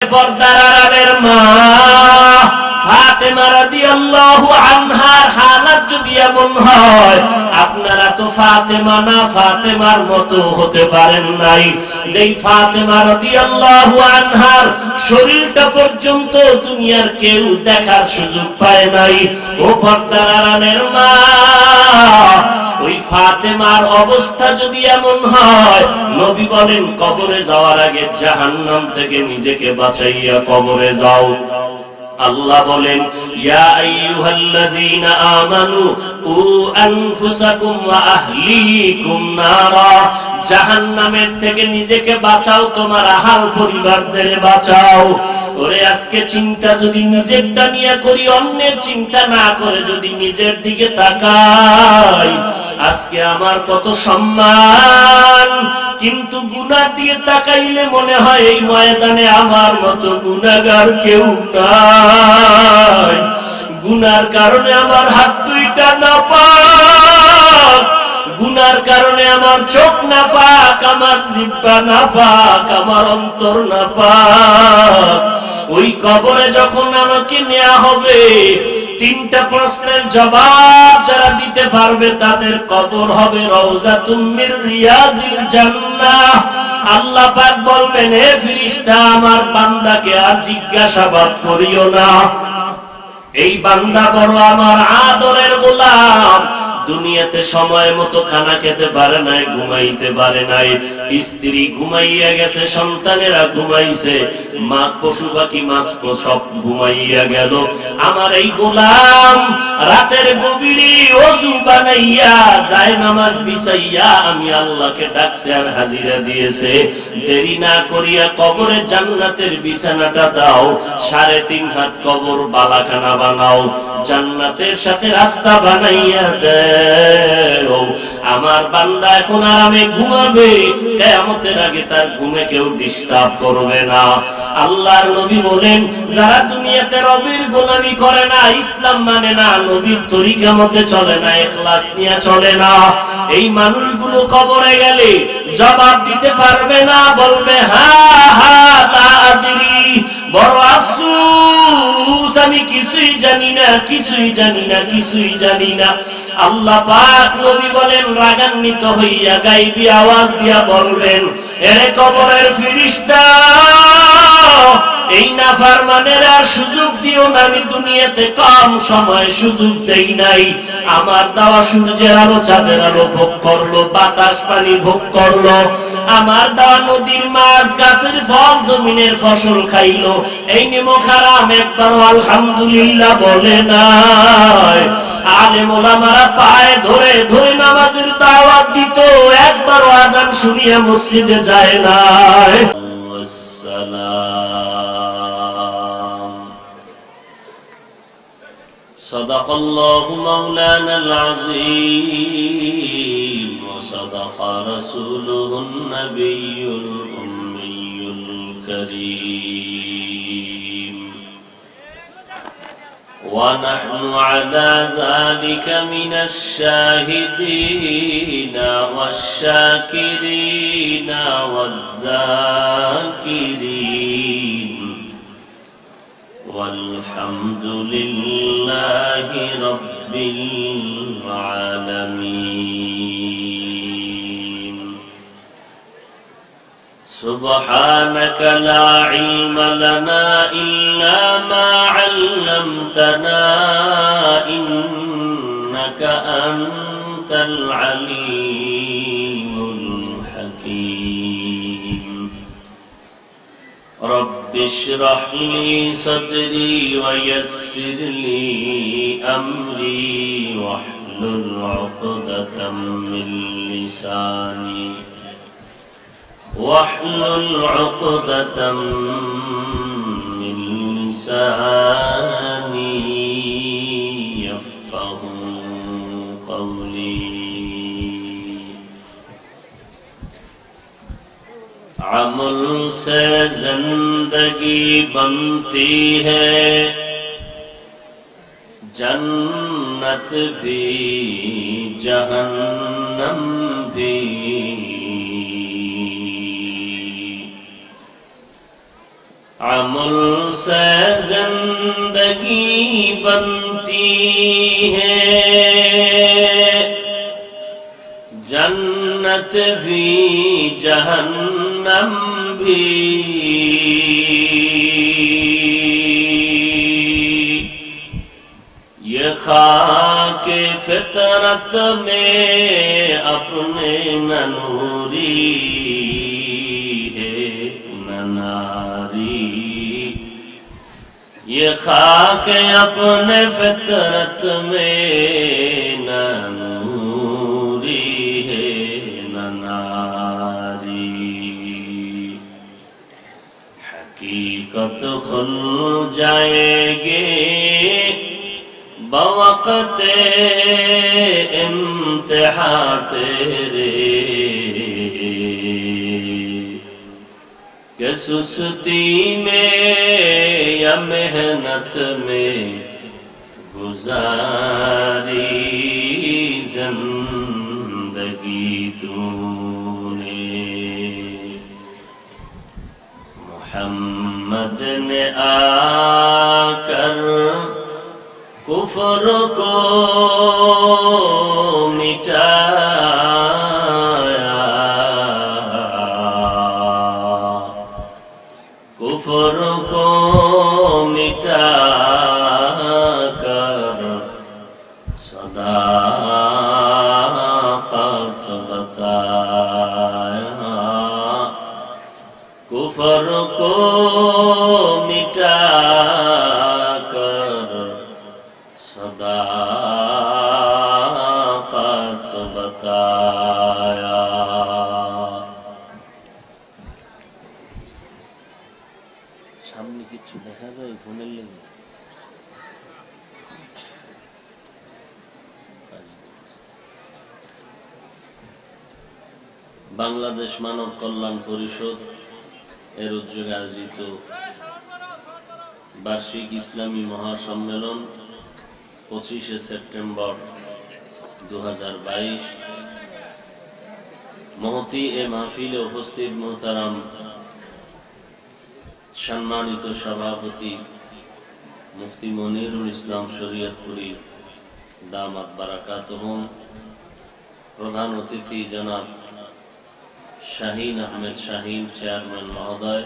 পর্দার আড়ালের মা ফাতেমা রাদিয়াল্লাহু আনহার হালাত যদি এমন হয়, আপনারা তো ফাতেমা না ফাতেমার মতো হতে পারেন নাই। যেই ফাতেমা রাদিয়াল্লাহু আনহার শরীরটা পর্যন্ত দুনিয়ার কেউ দেখার সুযোগ পায় নাই। ও পর্দার আড়ালের মা, ওই ফাতেমার অবস্থা যদি এমন হয়, নবী বলেন কবরে যাওয়ার আগে জাহান্নাম থেকে নিজেকে বাঁচাইয়া কবরে যাও। আল্লাহ বলেন ইয়া আইয়ুহাল্লাযীনা আমানু উ আনফুসাকুম ওয়া আহলিকুম নারা, জাহান্নামের থেকে নিজেকে বাঁচাও, তোমার আহাল পরিবারদের বাঁচাও। ওরে আজকে চিন্তা যদি নিজেরটা নিয়ে করি, অন্যের চিন্তা না করে যদি নিজের দিকে তাকাই, আজকে আমার কত সম্মান। কিন্তু গুনাহ দিয়ে তাকাইলে মনে হয় এই ময়দানে আমার মতো গুনাহগার কেউ নাই। গুনার কারণে আমার হাত দুইটা নাপাক, গুনার কারণে আমার চোখ নাপাক, আমার জিহ্বা নাপাক, আমার অন্তর নাপাক। ওই কবরে যখন আমাকে নেওয়া হবে, তিনটা প্রশ্নের জবাব যারা দিতে পারবে তাদের কবর হবে রওজাতুম মির রিয়াজিল জান্নাহ। আল্লাহ পাক বলবেন, হে ফেরেশতা, আমার বান্দাকে আর জিজ্ঞাসাবাদ করিও না। এই বান্দা বড় আমার আদরের গোলাম, দুনিয়াতে সময় মতো খানা খেতে পারে নাই, ঘুমাইতে পারে নাই, স্ত্রী ঘুমাইয়া গেছে, সন্তানেরা ঘুমাইছে, মা পশু পাখি মাছ সব ঘুমাইয়া গেল। আমার এই গোলাম রাতের গভীরে ওযু বানাইয়া যায় নামাজ বিছাইয়া আমি আল্লাহকে ডাকছে আর হাজিরা দিয়েছে। দেরি না করিয়া কবরে জান্নাতের বিছানাটা দাও, 3.5 হাত কবর বালাখানা বানাও, জান্নাতের সাথে রাস্তা বানাইয়া দেও। আমার বান্দা এখন আরামে ঘুমাবে, কিয়ামতের আগে তার ঘুমে কেউ ডিস্টার্ব করবে না। আল্লাহর নবী বলেন, যারা দুনিয়াতে রবের গোলামি করে না, ইসলাম মানে না, নবীর তরিকা মতে চলে না, ইখলাস নিয়ে চলে না, এই মানুষগুলো কবরে গেলে জবাব দিতে পারবে না, বলবে হা হা লা আদরি, বড় আফসোস, আমি কিছুই জানি না, কিছুই জানি না, কিছুই জানি না। আল্লাহ পাক নবী বলেন রাগান্বিত হইয়া গায়বী আওয়াজ দিয়া বলবেন, এরে কবরের ফেরেশতা, এই নাফরমানের আর সুযোগ দিও না। আমি দুনিয়াতে কম সময় সুযোগ দেই নাই, আমার দেওয়া সূর্যের আলো চাঁদের আলো ভোগ করলো, বাতাস পানি ভোগ করলো, আমার দেওয়া নদীর মাছ গাছের ফল জমিনের ফসল খাইলো, এই নিমক হারাম একবারও আলহামদুলিল্লাহ বলে নাই। আলেম ওলামারা পায়ে ধরে ধরে নামাজের দাওয়াত দিত, একবারও আযান শুনিয়া মসজিদে যায় নাই। সাদাকাল্লাহু মাওলানাল আযীম ওয়া সাদাকা রাসূলুহুন নাবিয়্যুল উম্মিয়্যুল কারীম ওয়া নাহনু আলা যালিকা মিনাশ শাহিদিনা ওয়াশ শাকিরিনা ওয়াজ যাকিরিন والحمد لله رب العالمين. سبحانك لا علم لنا إلا ما علمتنا إنك أنت العليم الحكيم. رب اشرح لي صدري ويسر لي أمري واحلل عقدة من لساني يفقه قولي. عمل سے زندگی بنتی ہے، جنت بھی جہنم بھی، अमल से जिंदगी बनती है, जन्नत भी जहन्नम भी। ये खाके फितरत में अपने न नूरी है न नारी। ये खाके अपने फितरत में न नूरी है न नारी। हकीकत खुल जाएगी बवक़्ते इम्तिहा तेरे, कि सुस्ती में या मेहनत में गुजारी जिंदगी तूने। मोहम्मद ने आकर कुफ्र को मिटाया, कुफ्र को मिटाकर सदाकत बताया। कुफ्र को मिटाकर सदाकत बताया। সামনে কিছু দেখা যায় ফোনের লেগে? বাংলাদেশ মানব কল্যাণ পরিষদ এর উদ্যোগে আয়োজিত বার্ষিক ইসলামী মহাসম্মেলন 25শে সেপ্টেম্বর 2022। মহতি এ মাহফিলে উপস্থিত মোহতারাম সম্মানিত সভাপতি মুফতি মনিরুল ইসলাম শরীয়তপুরী দামাত বারাকাতুহুম, প্রধান অতিথি জনাব শাহিন আহমেদ শাহিন চেয়ারম্যান মহোদয়,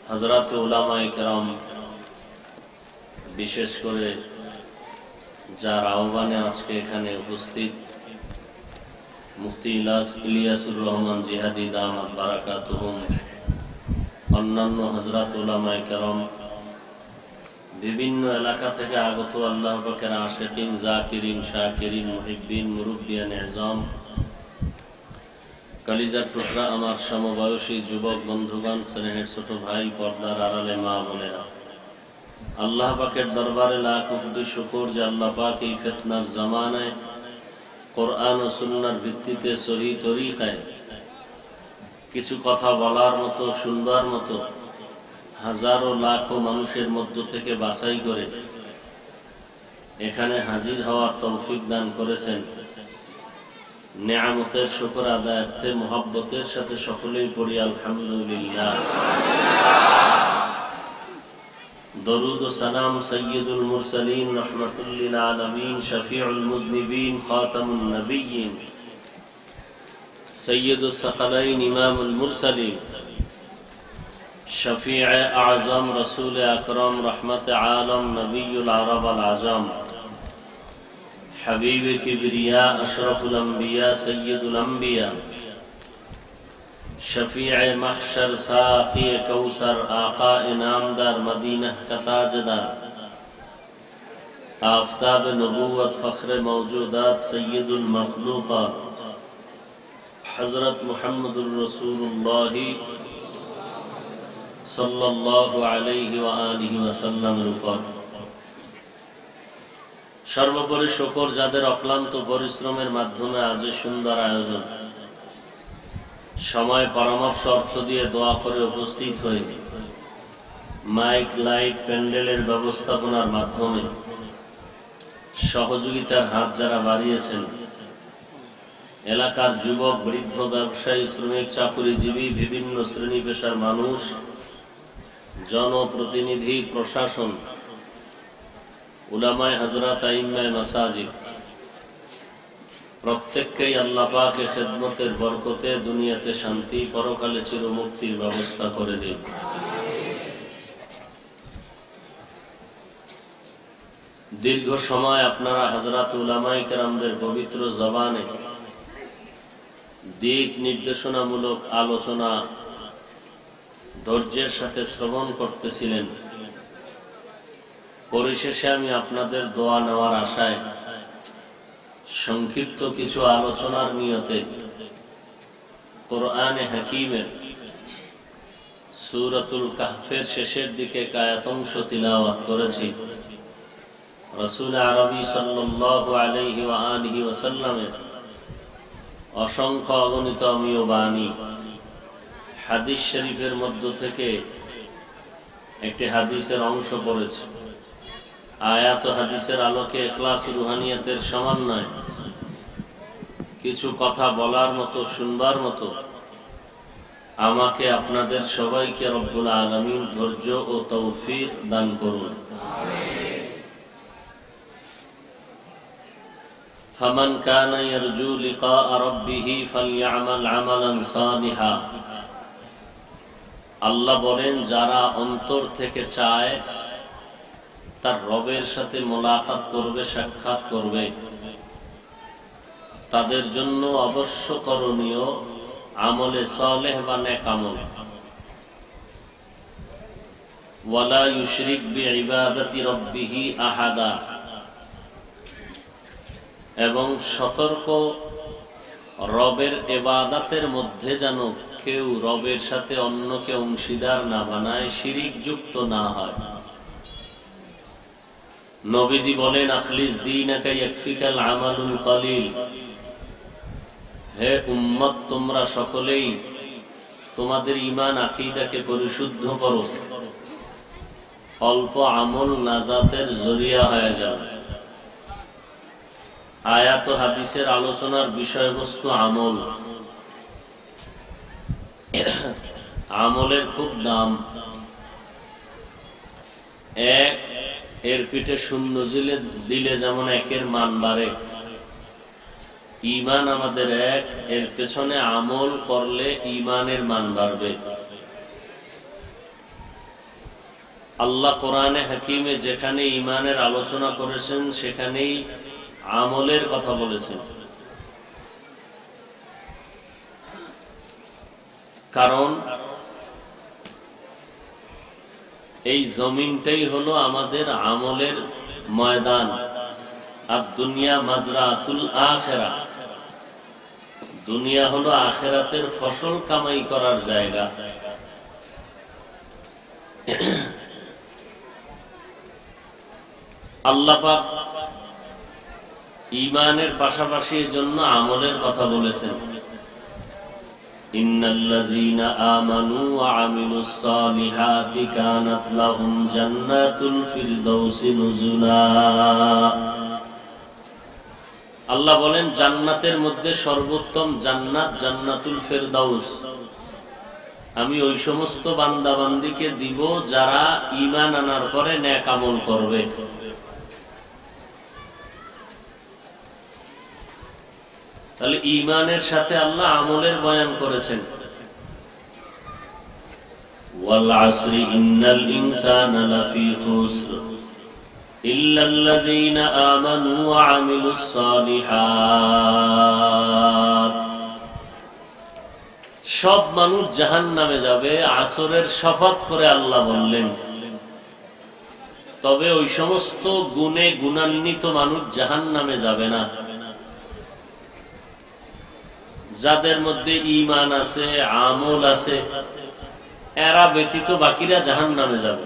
হযরত উলামায়ে কেরাম, বিশেষ করে যার আহ্বানে আজকে এখানে উপস্থিত মুফতি ইলিয়াসুর রহমান জিহাদি দামাত বারাকাতুহুম, অন্যান্য হযরত উলামায়ে কেরাম, বিভিন্ন এলাকা থেকে আগত আল্লাহ পাকের আশিকিন, জাকিরিন, শাকিরিন, মুহিব্বিন, মুরব্বিয়ান ইজম, কলিজার টুকরা আমার সমবয়সী যুবক বন্ধুগণ, স্নেহের ছোট ভাই, পর্দার আড়ালে মা বোনেরা, আল্লাহ পাকের দরবারে লাখ কোটি শুকর যে আল্লাহ পাক এই ফিতনার জামানায় কোরআন ও সুন্নাহর ভিত্তিতে সহি তরিকায় কিছু কথা বলার মতো, শুনবার মতো হাজারো লাখো মানুষের মধ্য থেকে বাছাই করে এখানে হাজির হওয়ার তৌফিক দান করেছেন। নেয়ামতের শুকর আদায়ার্থে মুহাব্বতের সাথে সকলেই পড়ি আলহামদুলিল্লাহ। দরুদ ও সালাম সাইয়্যিদুল মুরসালিন রাহমাতুল লিল আলামিন শফিউল মুযনিবিন খাতামুন নবিয়্যিন সাইয়্যিদুস সাকালাইন ইমামুল মুরসালিন শফিউ আযম রাসূল আকরাম রহমত আলম নবিয়ুল আরব আল আজম حبیب کبریا اشرف الانبیاء سید الانبیاء شفیع محشر ساقی کوثر آقا انعامدار مدینہ کا تاجدار آفتاب نبوت فخر موجودات سید المخلوقات حضرت محمد الرسول اللہ صلی اللہ علیہ وآلہ وسلم رکھا সর্বোপরি শুকর যাদের অক্লান্ত পরিশ্রমের মাধ্যমে আজ সুন্দর আয়োজন, সময় পরামর্শ অর্থ দিয়ে দোয়া করে উপস্থিত হয়ে মাইক লাইট প্যান্ডেলের ব্যবস্থাপনার মাধ্যমে সহযোগিতার হাত যারা বাড়িয়েছেন এলাকার যুবক, বৃদ্ধ, ব্যবসায়ী, শ্রমিক, চাকুরিজীবী, বিভিন্ন শ্রেণী পেশার মানুষ, জনপ্রতিনিধি, প্রশাসন, উলামায়ে হযরত, আইম্মায়ে মাসাজিদ, প্রত্যেককেই আল্লাহ পাকের খেদমতের বরকতে দুনিয়াতে শান্তি, পরকালে চিরমুক্তির ব্যবস্থা করে দিন। দীর্ঘ সময় আপনারা হযরত উলামায়ে কেরামদের পবিত্র জবানে দিক নির্দেশনামূলক আলোচনা ধৈর্যের সাথে শ্রবণ করতেছিলেন। পরিশেষে আমি আপনাদের দোয়া নেওয়ার আশায় সংক্ষিপ্ত কিছু আলোচনার নিয়তে কোরআনে হাকিমের সূরাতুল কাহফের শেষের দিকে আয়াতংশ তিলাওয়াত করেছি। রাসূল আরবি সাল্লাল্লাহু আলাইহি ওয়া আলিহি ওয়াসাল্লামের অসংখ্য অগণিত অমীয় বাণী, হাদিস শরীফের মধ্য থেকে একটি হাদিসের অংশ পড়েছে। আয়াত ও হাদিসের আলোকে ইখলাস রুহানিয়াতের সমন্বয়ে কিছু কথা বলার মতো, শুনবার মতো আমাকে আপনাদের সবাইকে রব্বুল আলামিন ধৈর্য ও তৌফিক দান করুন। ফামান কানা ইয়ারজু লিকা রাব্বিহি ফালইআমাল আমালান সালিহা। আল্লাহ বলেন, যারা অন্তর থেকে চায় তার রবের সাথে মোলাকাত করবে, সাক্ষাৎ করবে, তাদের জন্য অবশ্য করণীয় আমলে সালেহ বা নেক আমল। ওয়ালা ইউশরিক বিইবাদাতি রাব্বিহি আহাদা। এবং সতর্ক, রবের ইবাদতের মধ্যে যেন কেউ রবের সাথে অন্যকে অংশীদার না বানায়, শিরিক যুক্ত না হয়। নবীজি বলেন, আখলিস দীনাকা ইয়াকফিকাল আমালুল কলিল। হে উম্মত, তোমরা সকলেই তোমাদের ঈমান আকীদাকে পরিশুদ্ধ করো, অল্প আমল নাজাতের জরিয়া হয়ে যাবে। আয়াত ও হাদিসের আলোচনার বিষয়বস্তু আমল। আমলের খুব দাম। এক, এর পিঠে শূন্য দিলে যেমন একের মান বাড়ে, ঈমান আমাদের এক, এর পেছনে আমল করলে ঈমানের মান বাড়বে। আল্লাহ কোরআনে হাকিমে যেখানে ঈমানের আলোচনা করেছেন সেখানেই আমলের কথা বলেছেন। কারণ এই জমিনটাই হলো আমাদের আমলের ময়দান। আর দুনিয়া মাজরাতুল আখিরা, দুনিয়া হলো আখিরাতের ফসল কামাই করার জায়গা। আল্লাহ পাক ঈমানের পাশাপাশি এর জন্য আমলের কথা বলেছেন। ইন্নাল্লাযীনা আমানু ওয়া আমিলুস সালিহাতি কানাত লাহুম জান্নাতুল ফিরদাউসি নুজুলা। আল্লাহ বলেন, জান্নাতের মধ্যে সর্বোত্তম জান্নাত জান্নাতুল ফিরদাউস আমি ওই সমস্ত বান্দা বান্দীকে দিব যারা ঈমান আনার পরে নেক আমল করবে। তাহলে ঈমানের সাথে আল্লাহ আমলের বয়ান করেছেন। ওয়াল আসরি ইন্নাল ইনসানা লাফি খুসর ইল্লাল্লাযীনা আমানু ওয়া আমিলুস সালিহাত। সব মানুষ জাহান্নামে যাবে, আসরের শপথ করে আল্লাহ বললেন। তবে ওই সমস্ত গুণে গুণান্বিত মানুষ জাহান্নামে যাবে না যাদের মধ্যে ঈমান আছে, আমল আছে, এরা ব্যতীত বাকিরা জাহান্নামে যাবে।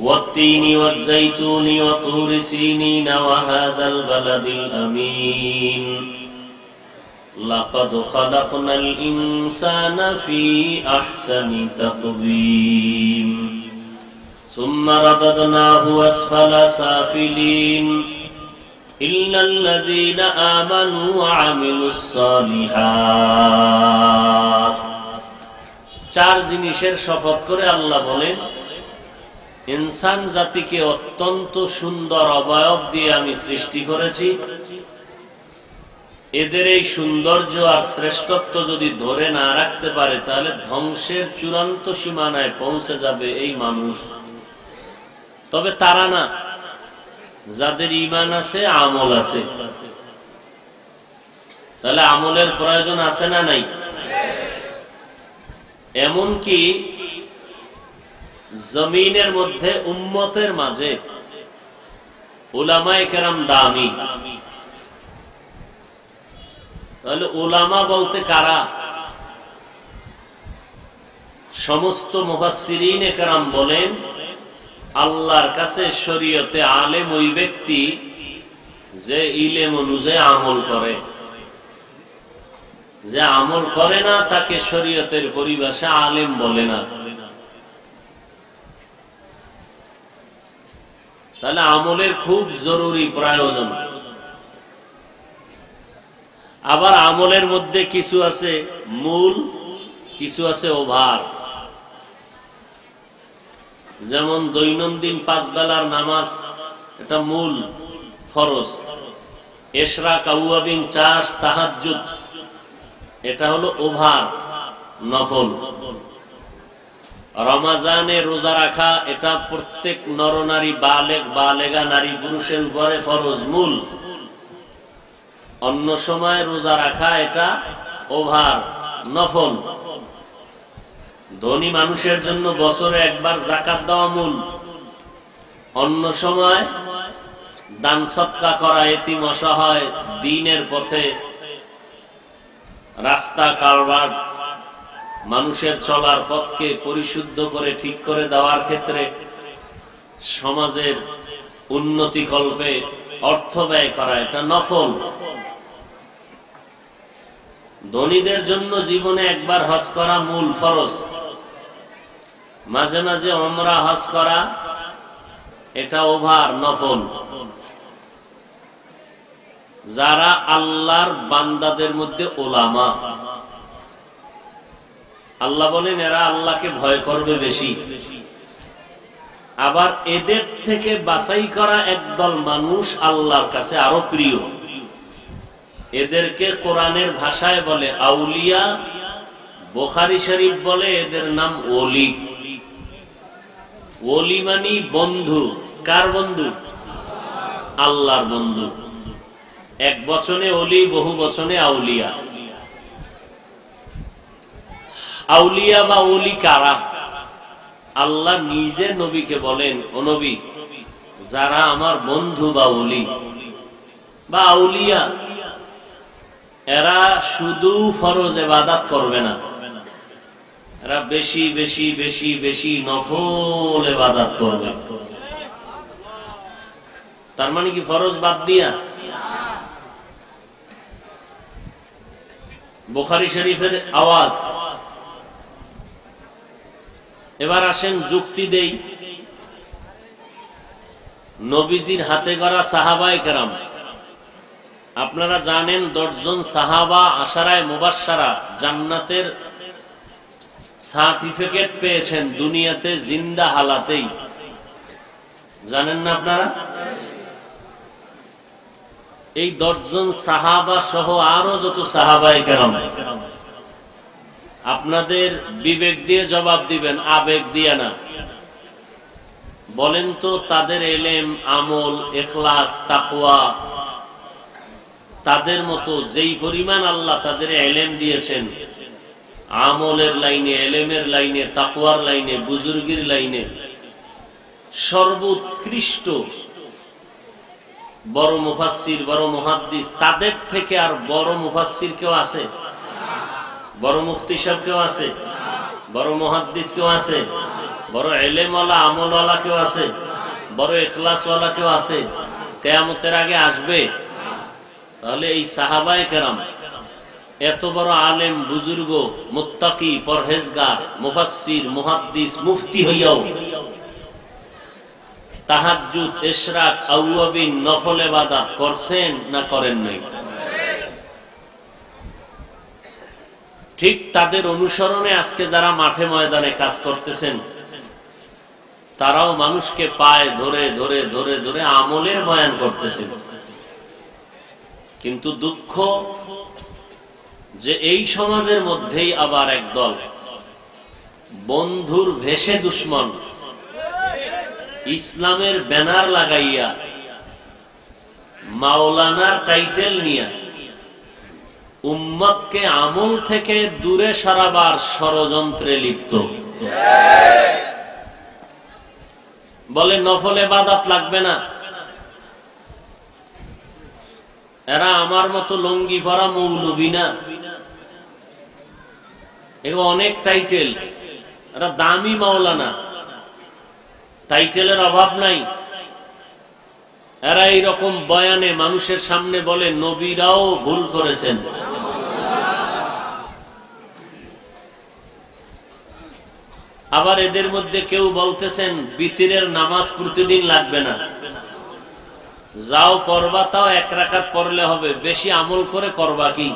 ওয়াত-তিনি ওয়াজ-যাইতুনি ওয়া তুরি সিনিন ওয়া হাযাল বালাদিল আমিন লাকাদ খালাকনাল ইনসানা ফি আহসানি তাকওয়িম সুম্মা রাদাদনাহু আসফালা সাফিলিন ইল্লাল্লাযীনা আমানু ওয়া আমিলুস সালিহাত। চার জিনিসের শপথ করে আল্লাহ বলেন, ইনসান জাতিকে অত্যন্ত সুন্দর অবয়ব দিয়ে আমি সৃষ্টি করেছি। এদের এই সৌন্দর্য আর শ্রেষ্ঠত্ব যদি ধরে না রাখতে পারে তাহলে ধ্বংসের চূড়ান্ত সীমানায় পৌঁছে যাবে এই মানুষ। তবে তারা না, যাদের ঈমান আছে, আমল আছে। তাহলে আমলের প্রয়োজন আছে না নাই? এমনকি জমিনের মধ্যে উম্মতের মাঝে উলামায়ে কেরাম দামি। তাহলে উলামা বলতে কারা? সমস্ত মুফাসসিরিনে কেরাম বলেন, আল্লাহর কাছে শরীয়তে আলেম ওই ব্যক্তি যে ইলম অনুযায়ী আমল করে। যে আমল করে না তাকে শরীয়তের পরিভাষা আলেম বলে না। তাহলে আমলের খুব জরুরি প্রয়োজন। আবার আমলের মধ্যে কিছু আছে মূল, কিছু আছে ওভার। যেমন দৈনন্দিন 5 বেলার নামাজ, এটা মূল ফরজ। ইশরাক, আউয়াবিন, চাষ, তাহাজ্জুদ, এটা হলো ওভার, নফল। রমজানে রোজা রাখা, এটা প্রত্যেক নরনারী, বালেগ বালেগা নারী পুরুষের উপরে ফরজ, মূল। অন্য সময় রোজা রাখা এটা ওভার, নফল। ধনী মানুষের জন্য বছরে একবার যাকাত দেওয়া মূল। অন্য সময় দান সদকা করা, এতিম অসহায়, দ্বীনের পথে রাস্তা কারবার, মানুষের চলার পথকে পরিশুদ্ধ করে ঠিক করে দেওয়ার ক্ষেত্রে সমাজের উন্নতি কল্পে অর্থ ব্যয় করা, এটা নফল। ধনীদের জন্য জীবনে একবার হজ করা মূল ফরজ। মাঝে মাঝে উমরা, হজ করা, এটা ওভার, নফল। যারা আল্লাহর বান্দাদের মধ্যে উলামা, আল্লাহ বলেন এরা আল্লাহকে ভয় করবে বেশি। আবার এদের থেকে বাছাই করা একদল মানুষ আল্লাহর কাছে আরো প্রিয়। এদেরকে কোরআনের ভাষায় বলে আউলিয়া, বুখারী শরীফ বলে এদের নাম ওলি। ওলি মানে বন্ধু। কার বন্ধু? আল্লাহর বন্ধু। এক বচনে ওলি, বহু বচনে আউলিয়া। আউলিয়া বা ওলি কারা? আল্লাহ নিজে নবীকে বলেন, ও নবী, যারা আমার বন্ধু বা ওলি বা আউলিয়া, এরা শুধু ফরজ ইবাদত করবে না, এরা বেশি বেশি বেশি বেশি নফল ইবাদত করবে। তার মানে কি ফরজ বাদ দিয়া? বুখারী শরীফের আওয়াজ। এবার আসেন যুক্তি দেই। নবীজির হাতে গড়া সাহাবায়ে কেরাম, আপনারা জানেন 10 জন সাহাবা আশারায়ে মুবাশশারা জান্নাতের সার্টিফিকেট পেয়েছেন দুনিয়াতে জিন্দা হালাতেই। জানেন না আপনারা? এই 10 জন সাহাবা সহ আরো যত সাহাবায়ে কেরাম, আপনাদের বিবেক দিয়ে জবাব দিবেন, আবেগ দিয়ে না। বলেন তো তাদের ইলম, আমল, ইখলাস, তাকওয়া, তাদের মতো যেই পরিমাণ আল্লাহ তাদের ইলম দিয়েছেন, আমলের লাইনে, ইলমের লাইনে, তাকওয়ার লাইনে, বুজুর্গির লাইনে, সর্বোৎকৃষ্ট বড় মুফাসসির, বড় মুহাদ্দিস, তাদের থেকে আর বড় মুফাসসির কেউ আছে? বড় মুফতি সাহেব কেউ আছে? বড় মুহাদ্দিস কেউ আছে? বড় ইলমওয়ালা, আমলওয়ালা কেউ আছে? বড় ইখলাসওয়ালা কেউ আছে? কিয়ামতের আগে আসবে? তাহলে এই সাহাবায়ে কেরাম এত বড় আলেম, বুজুর্গ, মুত্তাকি, পরহেজগার, মুফাসসির, মুহাদ্দিস, মুফতি হইয়াও তাহাজ্জুদ, ইশরাক, আউয়াবিন, নফল ইবাদত করছেন না করেন নাই? ঠিক তাদের অনুসরণে আজকে যারা মাঠে ময়দানে কাজ করতেছেন, তারাও মানুষকে পায়ে ধরে ধরে ধরে ধরে আমলের বয়ান করতেছেন। কিন্তু দুঃখ যে এই সমাজের মধ্যেই আবার একদল বন্ধুর ভেষে দুশ্মন ইসলামের ব্যানার লাগাইয়া মাওলানার টাইটেল নিয়ে উম্মতকে আমল থেকে দূরে সরাবার ষড়যন্ত্রে লিপ্ত। বলে নফল ইবাদত লাগবে না, এরা আমার মতো লুঙ্গি পরা মৌলবী না, এগুলো অনেক টাইটেল, এরা দামি মাওলানা, টাইটেলের অভাব নাই। এরা এইরকম বয়ানে মানুষের সামনে বলে নবীরাও ভুল করেছেন। আবার এদের মধ্যে কেউ বলতেছেন বিতিরের নামাজ প্রতিদিন লাগবে না, যাও পড়বা তাও এক রাকাত পড়লে হবে, বেশি আমল করে করবা কি?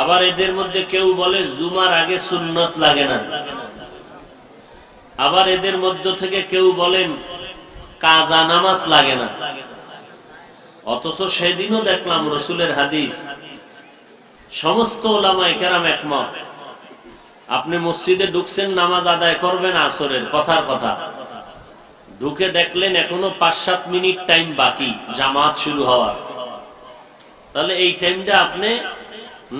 আবার এদের মধ্যে কেউ বলে জুমার আগে সুন্নত লাগে না। আবার এদের মধ্য থেকে কেউ বলেন কাজা নামাজ লাগে না। অথচ সেদিনও দেখলাম রসুলের হাদিস, সমস্ত উলামায়ে কেরাম একমত, আপনি মসজিদে ঢুকছেন, নামাজ আদায় করবেন আসরের, কথার কথা, ঢুকে দেখলেন এখনো 5-7 মিনিট টাইম বাকি জামাত শুরু হওয়ার, তাহলে এই টাইমটা আপনি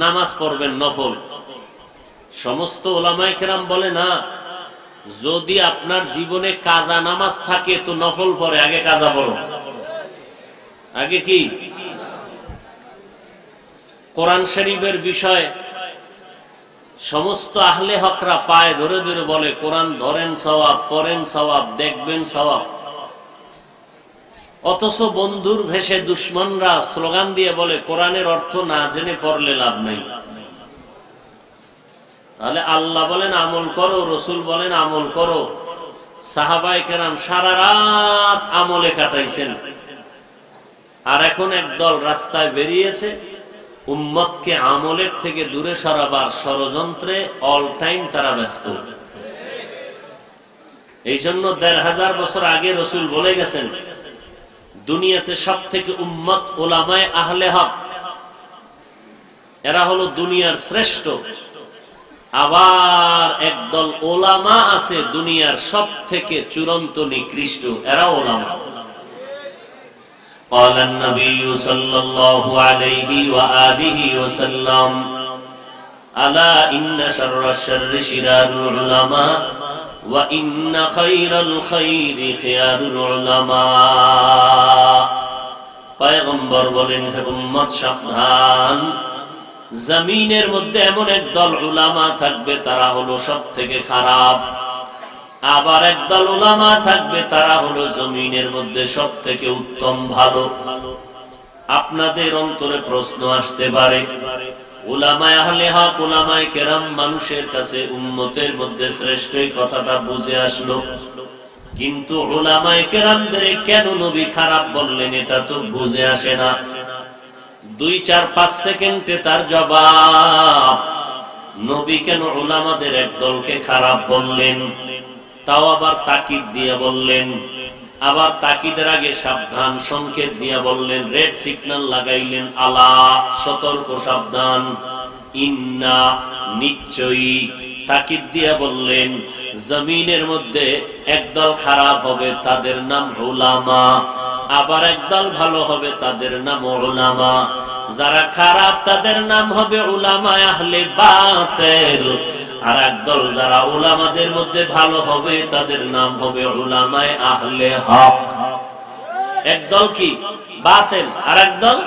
নামাজ পড়বেন নফল। সমস্ত উলামায়ে কেরাম বলে না, যদি আপনার জীবনে কাজা নামাজ থাকে তো নফল পড়ে, আগে কাজা পড়ো। আগে কি? কোরআন শরীফের বিষয় সমস্ত আহলে হকরা পায়ে ধরে ধরে বলে কোরআন ধরেন সওয়াব, পড়েন সওয়াব, দেখবেন সওয়াব। অথচ বন্ধুর ভেষে দুশ্মনরা স্লোগান দিয়ে বলে কোরআনের অর্থ না জেনে পড়লে লাভ নাই। তাহলে আল্লাহ বলেন আমল করো, রসুল বলেন আমল করো, সাহাবায়ে কেরাম সারা রাত আমলে কাটাইছেন, আর এখন একদল রাস্তায় বেরিয়েছে উম্মতকে আমলের থেকে দূরে সরাবার ষড়যন্ত্রে অল টাইম তারা ব্যস্ত। এই জন্য ১৫০০ বছর আগে রসুল বলে গেছেন দুনিয়াতে সব থেকে উম্মত উলামায়ে আহলে হক, এরা হলো দুনিয়ার শ্রেষ্ঠ। আবার একদল ওলামা আছে দুনিয়ার সব থেকে চূড়ান্ত নিকৃষ্ট, এরা ওলামা। قال النبي صلى الله عليه وآله وسلم ألا إن شر الشر شرار العلماء وإن خير الخير خيار العلماء। পয়গম্বর বলেন, হে উম্মত সাবধান, জমিনের মধ্যে এমন একদল উলামা থাকবে তারা হলো সব থেকে খারাপ, আবার একদল উলামা থাকবে তারা হলো জমিনের মধ্যে সব থেকে উত্তম ভালো। আপনাদের অন্তরে প্রশ্ন আসতে পারে, উলামায়ে আহলে হক, উলামায়ে কেরাম মানুষের কাছে উম্মতের মধ্যে শ্রেষ্ঠ, এই কথাটা বুঝে আসলো, কিন্তু উলামায়ে কেরামদের কেন নবী খারাপ বললেন এটা তো বুঝে আসে না। 2-4-5 সেকেন্ডে তার জবাব, নবী কেন উলামাদের একদলকে খারাপ বললেন, তাও আবার তাকিদ দিয়ে বললেন। আবার তাকিদের আগে সাবধান সংকেত দিয়ে বললেন, রেড সিগন্যাল লাগাইলেন, আলা সতর্ক সাবধান, ইন্না নিশ্চয়ই, তাকিদ দিয়ে বললেন জমিনের মধ্যে একদল খারাপ হবে তাদের নাম উলামা, আবার একদল ভালো হবে তাদের নাম উলামা। যারা খারাপ তাদের নাম হবে উলামায়ে আহলে বাতিল, আর একদল যারা উলামাদের মধ্যে ভালো হবে তাদের নাম হবে উলামায়ে আহলে হক। একদল কি বাতিল, আর একদল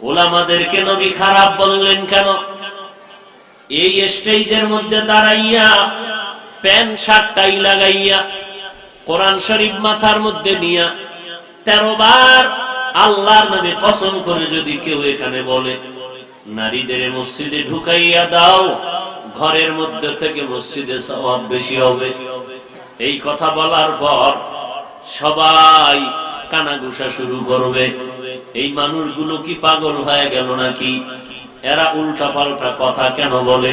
উলামাদেরকে নবী খারাপ বললেন কেন? এই স্টেজের মধ্যে দাঁড়াইয়া প্যান্ট শার্ট টাই লাগাইয়া কোরআন শরীফ মাথার মধ্যে নিয়া 13 বার আল্লাহর নামে কসম করে যদি কেউ এখানে বলে নারীদের মসজিদে ঢুকাইয়া দাও, ঘরের মধ্যে থেকে মসজিদে সওয়াব বেশি হবে, এই কথা বলার পর সবাই কানাঘুষা শুরু করবে, এই মানুষগুলো কি পাগল হয়ে গেল নাকি, এরা উল্টা পাল্টা কথা কেন বলে।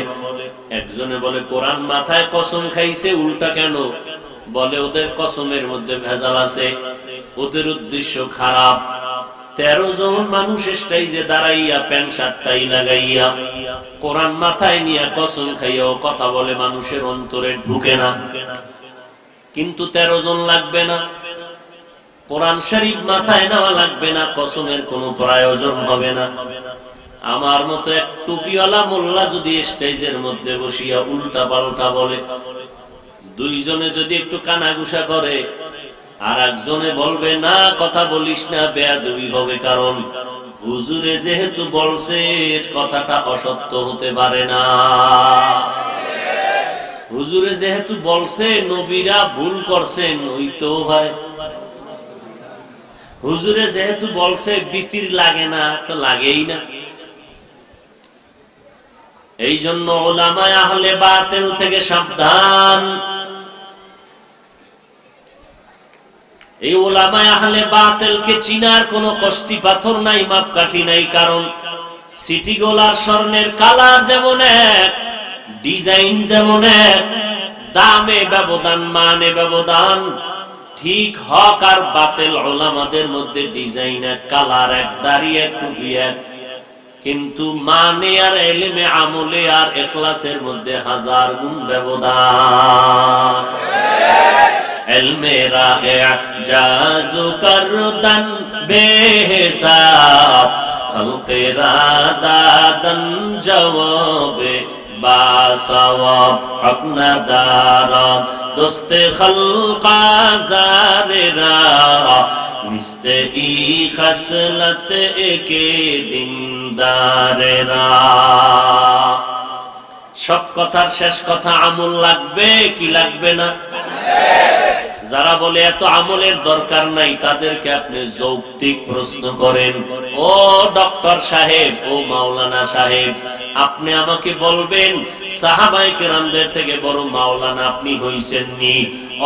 একজনে বলে কোরআন মাথায় কসম খাইছে, উল্টা কেন বলে, ওদের কসমের মধ্যে ভেজাল আছে, ওদের উদ্দেশ্য খারাপ। 13 জন মানুষ স্টেজে দাঁড়াইয়া প্যান্ট শার্টটাই লাগাইয়া কোরআন মাথায় নিয়ে কসম খাইয়াও কথা বলে, মানুষের অন্তরে ঢুকে না। কিন্তু 13 জন লাগবে না, কোরআন শরীফ মাথায় নেওয়া লাগবে না, কসমের কোনো প্রয়োজন হবে না। আমার মতো এক টুপিওয়ালা মোল্লা যদি স্টেজের মধ্যে বসিয়া উল্টা পাল্টা বলে, 2 জনে যদি একটু কানাঘুষা করে, আর একজনে বলবে না কথা বলিস না, বেয়াদবি হবে, কারণ হুজুরে যেহেতু বলছে কথাটা অসত্য হতে পারে না। হুজুরে যেহেতু বলছে নবীরা ভুল করছেন, ওই তো হয়। হুজুরে যেহেতু বলছে বিতির লাগে না, তো লাগেই না। এই জন্য উলামায়ে আহলে বাতিল থেকে সাবধান। এই উলামায়ে আহলে বাতিলকে চিনার কোনো কষ্টি পাথর নাই, মাপকাঠি নাই। কারণ সিটি গোলার স্বর্ণের কালার যেমন এক, ডিজাইন যেমন এক, দামে ব্যবধান, মানে ব্যবধান। ঠিক হক আর বাতিল উলামাদের মধ্যে ডিজাইন এক, কালার এক, দাড়ি এক, টুপি এক, কিন্তু মানে আর ইলমে আমলে আর ইখলাসের মধ্যে 1000 গুণ ব্যবধান। ইলমে রা'জাজু করদান বেহিসাব, খলকে রাদাদান জওয়াবে বাসওয়াব, আপনা দারাব দোস্তে খলকা জারেরা, মিস্তে ই খসলত একে দিনদারেরা। সব কথার শেষ কথা আমল লাগবে কি লাগবে না? যারা বলে এত আমলের দরকার নাই, তাদেরকে আপনি যৌক্তিক প্রশ্ন করেন, ও ডক্টর সাহেব, ও মাওলানা সাহেব, আপনি আমাকে বলবেন সাহাবায়ে কেরামদের থেকে বড় মাওলানা আপনি হইছেন নি?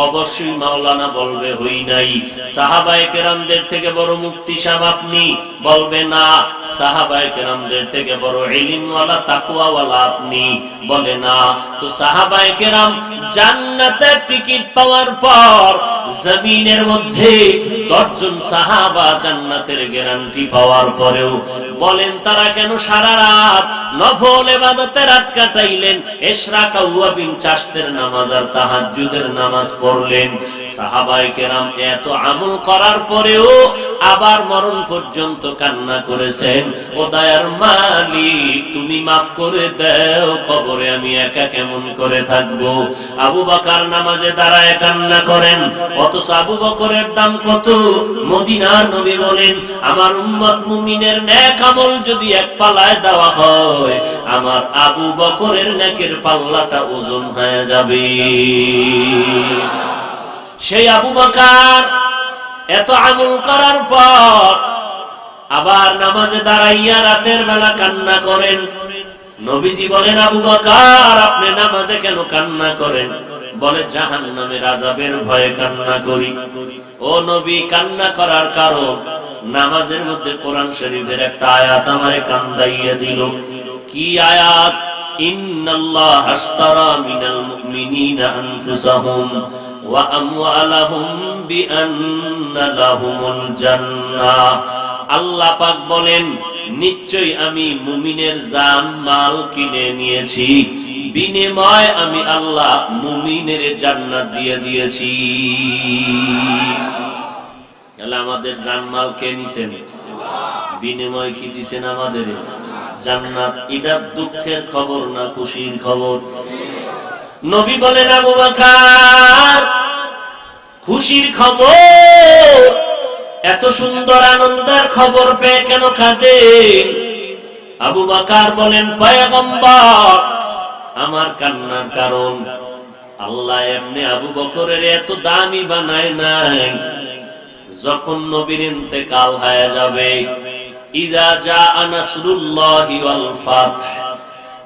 অবশ্যই মাওলানা বলবে হই নাই। সাহাবায়ে কেরামদের থেকে বড় মুফতি সাহেব আপনি? বলবে না। সাহাবায়ে কেরামদের থেকে বড় ইলমওয়ালা তাকওয়াওয়ালা আপনি? বলে না। তো সাহাবায়ে কেরাম জান্নাতের টিকিট পাওয়ার পর জমিনের মধ্যে 10 জন সাহাবা জান্নাতের গ্যারান্টি পাওয়ার পরেও বলেন তারা কেন সারা রাত নফল ইবাদতে রাত কাটাইলেন, ইশরাক ওয়া বিন চাশতের নামাজ আর তাহাজ্জুদের নামাজ পড়লেন? সাহাবায়ে কেরাম এত আমল করার পরেও আবার মরণ পর্যন্ত কান্না করেছেন, ও দয়ার মালিক তুমি মাফ করে দাও, কবরে আমি একা কেমন করে থাকবো। আবু বকর নামাজে দাঁড়ায় কান্না করেন, অথচ আবু বকরের দাম কত? মদিনার নবী বলেন, আমার উম্মত মুমিনের নেক আমল যদি এক পাল্লায় দেওয়া হয়, আমার আবু বকরের নেকের পাল্লাটা ওজন হয়ে যাবে। সেই আবু বকর এত আমল করার পর আবার নামাজে দাঁড়াইয়া রাতের বেলা কান্না করেন। নবীজি বলেন, আবু বকর আপনি নামাজে কেন কান্না করেন? বলে, জাহান্নামের আযাবের ভয়ে কান্না করি। ও নবী, কান্না করার কারণ? নামাজের মধ্যে কোরআন শরীফের একটা আয়াত আমায় কান্দাইয়া দিল। কি আয়াত? ইন্নাল্লাহ আশতারা মিনাল মুমিনিনা আনফুসাহুম ওয়া আমওয়ালাহুম বিআন্না লাহুমুল জান্নাহ। আল্লাহ পাক বলেন, নিশ্চয়ই আমি মুমিনের জান মাল কিনে নিয়েছি, বিনিময় আমি আল্লাহ মুমিনের জান্নাত দিয়ে দিয়েছি। আমাদের জানমাল কে নিছেন? বিনিময় কি দিছেন? আমাদের জান্নাত। এটা দুঃখের খবর না খুশির খবর? নবী বলেন, আবু বকর খুশির খবর, এত সুন্দর আনন্দের খবর পেয়ে কেন কাঁদেন? আবু বকর বলেন, পয়গম্বর আমার কান্নার কারণ, আল্লাহ এমনি আবু বকরের এত দামি বানায় নাই, যখন নবীর ইন্তেকাল হয়ে যাবে, ইযা জাআ নাসরুল্লাহি ওয়াল ফাতহ,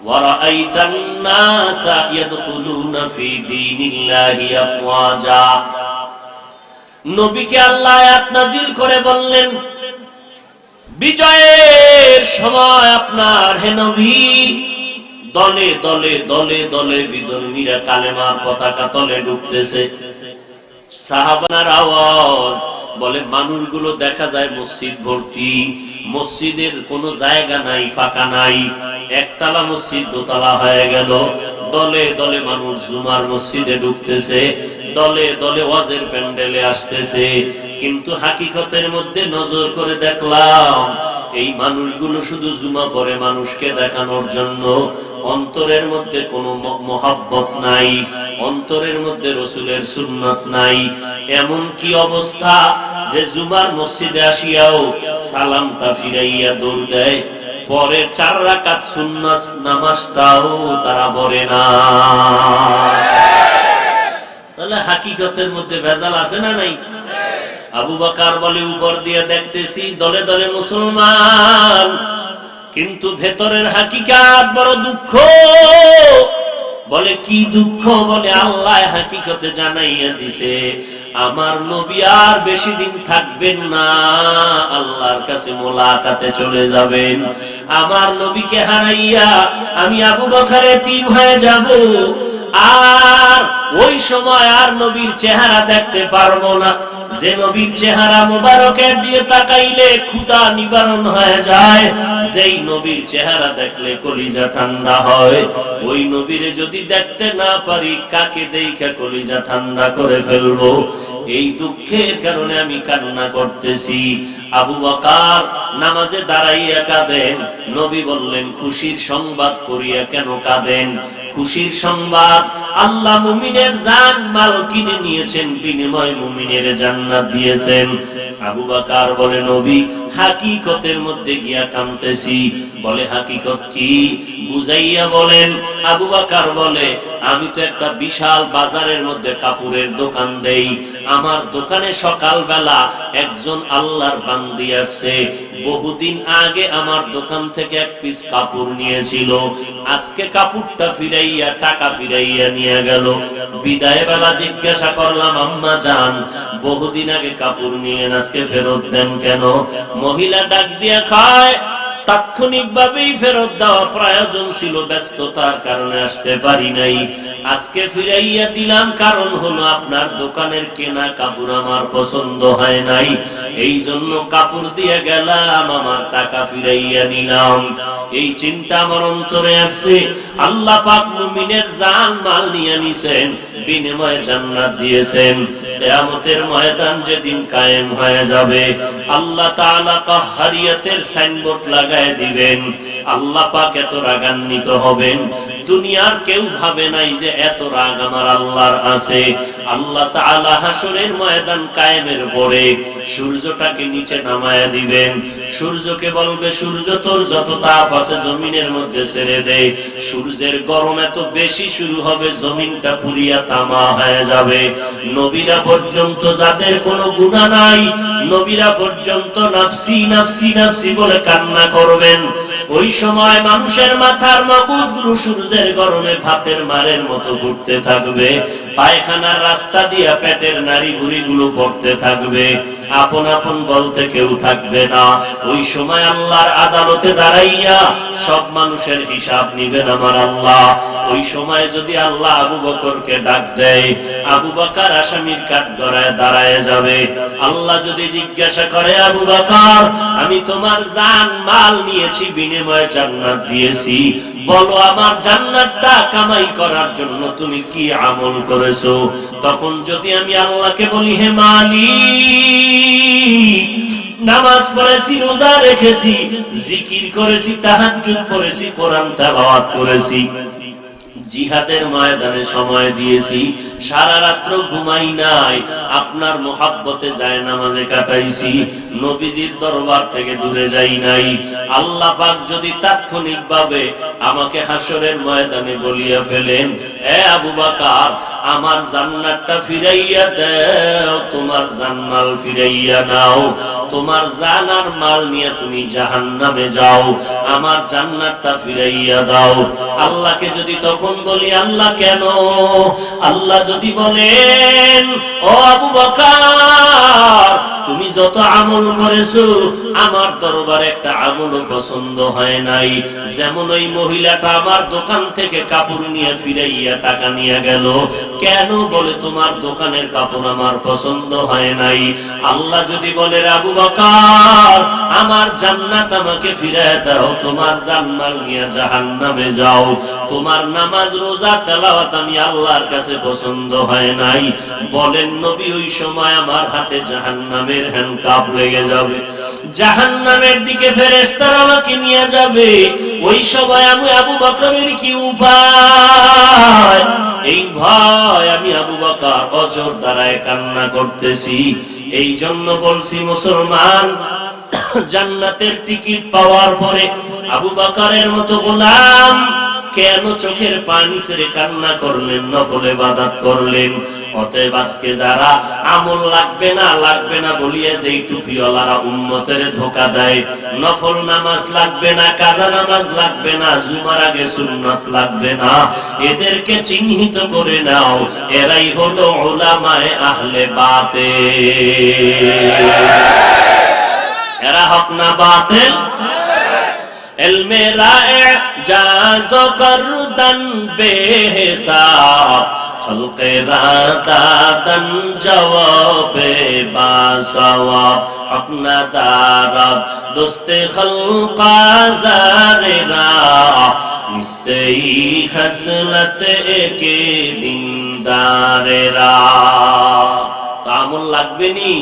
ওয়ারাআইতান নাসা ইয়াদখুলুনা ফি দীনিল্লাহি আফওয়াজা। নবীকে আল্লাহ আয়াত নাযিল করে বললেন, বিজয়ের সময় আপনার হে নবী দলে দলে দলে দলে বিধর্মীরা কালেমার পতাকা তলে ঢুকতেছে। সাহাবানার আওয়াজ বলে, মানুষগুলো দেখা যায় মসজিদ ভর্তি, মসজিদের কোনো জায়গা নাই, ফাঁকা নাই, একতলা মসজিদ দোতলা হয়ে গেল। দলে দলে মানুষ জুমার মসজিদে ঢুকতেছে, দলে দলে ওয়াজের প্যান্ডেলে আসতেছে। কিন্তু হাকিকতের মধ্যে নজর করে দেখলাম এই মানুষগুলো শুধু জুমা পড়ে মানুষকে দেখানোর জন্য, অন্তরের মধ্যে কোনো মহব্বত নাই, অন্তরের মধ্যে রাসূলের সুন্নাত নাই। এমন কি অবস্থা যে জুমার মসজিদে আসিয়াও সালামটা ফিরাইয়া দৌড় দেয়, পরে 4 রাকাত সুন্নাত নামাজটাও তারা পড়ে না। তাহলে হাকিকতের মধ্যে ভেজাল আছে না নাই? আবু বকর বলে, উপর দিয়ে দেখতেছি দলে দলে মুসলমান, কিন্তু ভেতরের হাকিকত বড় দুঃখ। বলে, কি দুঃখ? বলে, আল্লাহ হাকিকতে জানাইয়া দিছে আমার নবী আর বেশি দিন থাকবেন না, আল্লাহর কাছে মোলাকাতে চলে যাবেন। আমার নবীকে হারাইয়া আমি আবু বকর এতিম হয়ে যাব, আর ওই সময় আর নবীর চেহারা দেখতে পারবো না। যে নবীর চেহারা মুবারকের দিয়ে তাকাইলে ক্ষুধা নিবারণ হয়ে যায়, যেই নবীর চেহারা দেখলে কলিজা ঠান্ডা হয়, ওই নবীরে যদি দেখতে না পারি কাকে দেখা কলিজা ঠান্ডা করে ফেলবো? এই দুঃখের কারণে আমি কান্না করতেছি। আবু বকর নামাজে দাঁড়াইয়া কাঁদেন। নবী বললেন, খুশির সংবাদ করিয়া কেন কাঁদেন? খুশির সংবাদ, আল্লাহ মুমিনের জান মাল কিনে নিয়েছেন, বিনিময়ে মুমিনের জান্নাত দিয়েছেন। আবু বকর বলে, নবী হাকিকতের মধ্যে গিয়া কাঁদতেছি। বলে, হাকিকত কি? বুঝাইয়া বলেন। আবু বকর বলে, আমি তো একটা বিশাল বাজারের মধ্যে কাপড়ের দোকান দেই, আমার দোকানে সকালবেলা একজন আল্লাহর বান্দি আসছে, বহুদিন আগে আমার দোকান থেকে এক পিস কাপড় নিয়েছিল, আজকে কাপড়টা ফিরাইয়া টাকা ফিরাইয়া নিয়ে গেল। বিদায় বেলা জিজ্ঞাসা করলাম, আম্মা জান বহুদিন আগে কাপড় নিলেন, আজকে ফেরত দেন কেন? মহিলা ডাক দিয়া কয়, তাৎক্ষণিকভাবেই ফেরত দেওয়া প্রয়োজন ছিল, ব্যস্ততার কারণে আসতে পারি নাই, আজকে ফিরাইয়া দিলাম, কারণ হলো আপনার দোকানের কেনা কাপড় আমার পছন্দ হয় নাই, এই জন্য কাপড় দিয়ে গেলাম, আমার টাকা ফিরাইয়া নিলাম। এই চিন্তা আমার অন্তরে আসছে। আল্লাহ পাক মুমিনের জান মাল নিয়ে নিছেন, বিনিময়ে জান্নাত দিয়েছেন। কিয়ামতের ময়দান যেদিন কায়েম হয়ে যাবে, আল্লাহ তাআলা কাহ্হারিয়াতের সাইনবোর্ড লাগায় দিবেন। আল্লাহ পাক এত রাগান্বিত হবেন, দুনিয়ার কেউ ভাবে নাই যে এত রাগ আমার আল্লাহর আছে। আল্লাহ তাআলা হাসরের ময়দান কায়েমের পরে সূর্যটাকে নিচে নামায়া দিবেন। সূর্যকে বলবে, সূর্য তোর যত তাপ আছে জমিনের মধ্যে ছেড়ে দে। সূর্যের গরম এত বেশি শুরু হবে, জমিনটা পুড়িয়া তামা হয়ে যাবে। নবীরা পর্যন্ত, যাদের কোনো গুনাহ নাই, নবীরা পর্যন্ত নাফসি নাফসি নাফসি বলে কান্না করবেন। ওই সময় মানুষের মাথার মগজগুলো সূর্যের গরমে ভাতের মারের মতো ঘুরতে থাকবে, পায়খানার রাস্তা দিয়া পেটের নাড়ি ভুঁড়িগুলো পড়তে থাকবে, আপন আপন বলতে কেউ থাকবে না। ওই সময় আল্লাহর আদালতে দাঁড়াইয়া সব মানুষের হিসাব নিবেন আমার আল্লাহ। ওই সময় যদি আল্লাহ আবু বকরকে ডাক দেয়, আবু বকর আসামির কাঠগড়ায় দাঁড়ায় যাবে। আল্লাহ যদি জিজ্ঞাসা করে, আবু বকর আমি তোমার জান মাল নিয়েছি, বিনিময়ে জান্নাত দিয়েছি, বলো আমার জান্নাতটা কামাই করার জন্য তুমি কি আমল করেছো? তখন যদি আমি আল্লাহকে বলি, হে মালিক, নামাজ পড়েছি, রোজা রেখেছি, জিকির করেছি, তাহাজ্জুদ পড়েছি, কোরআন তেলাওয়াত করেছি, জিহাদের ময়দানে সময় দিয়েছি, সারা রাত্র ঘুমাই নাই, আপনার মোহাব্বতে যায় নামাজে কাটাইছি, নবীজির দরবার থেকে দূরে যাই নাই, আল্লাহ পাক যদি তাৎক্ষণিকভাবে আমাকে হাসরের ময়দানে বলিয়া ফেলেন, এ আবু বকর আমার জান্নাতটা ফিরাইয়া দাও, তোমার জানমাল ফিরাইয়া দাও, তোমার জান আর মাল নিয়ে তুমি জাহান্নামে যাও, আমার জান্নাতটা ফিরাইয়া দাও। আল্লাহকে যদি তখন বলি আল্লাহ কেন? আল্লাহ যদি বলেন ও আবু বকর, তুমি যত আমল করেছো আমার দরবারে একটা আমলও পছন্দ হয় নাই। যেমন ওই মহিলাটা আমার দোকান থেকে কাপড় নিয়ে ফিরাইয়া টাকা নিয়ে গেল, কেন? বলে তোমার দোকানের কাপড় আমার পছন্দ হয় নাই। আল্লাহ যদি বলে আবু বকর আমার জান্নাত আমাকে ফিরিয়ে দাও, তোমার জানমাল নিয়ে জাহান্নামে যাও, তোমার নামাজ রোজা তেলাওয়াত আমি আল্লাহর কাছে পছন্দ হয় নাই, বলেন নবী ওই সময় আমার হাতে জাহান্নামের হ্যান্ডকাপ লেগে যাবে, জাহান্নামের দিকে ফেরেশতারা আমাকে নিয়ে যাবে। ওই সময় আমি আবু বকরের কি উপায়? এই ভয় আমি আবু বকর অজর দ্বারায় কান্না করতেছি। এই জন্য বলছি মুসলমান, জান্নাতের টিকিট পাওয়ার পরে আবু বকরের মতো গোলাম কেন চোখের পানি ছেড়ে কান্না করলেন, নফল ইবাদত করলেন? অতএব আজকে যারা আমল লাগবে না বলিয়ে যে টুপিওয়ালারা উম্মতের ধোঁকা দেয়, নফল নামাজ লাগবে না, কাজা নামাজ লাগবে না, জুমার আগে সুন্নাত লাগবে না, এদেরকে চিহ্নিত করে নাও, এরাই হলো উলামায়ে আহলে বাতিল। এরা হক না বাতিল? ইলমে রায়ে জাযো করদান বেহিসাব, খলকে রাদাদান জওয়াবে বাসওয়াব, হক না দারাব দোস্তে খলকা জারেরা, মিস্তেই খসলত একে দিনদারেরা। আমল লাগবে নি?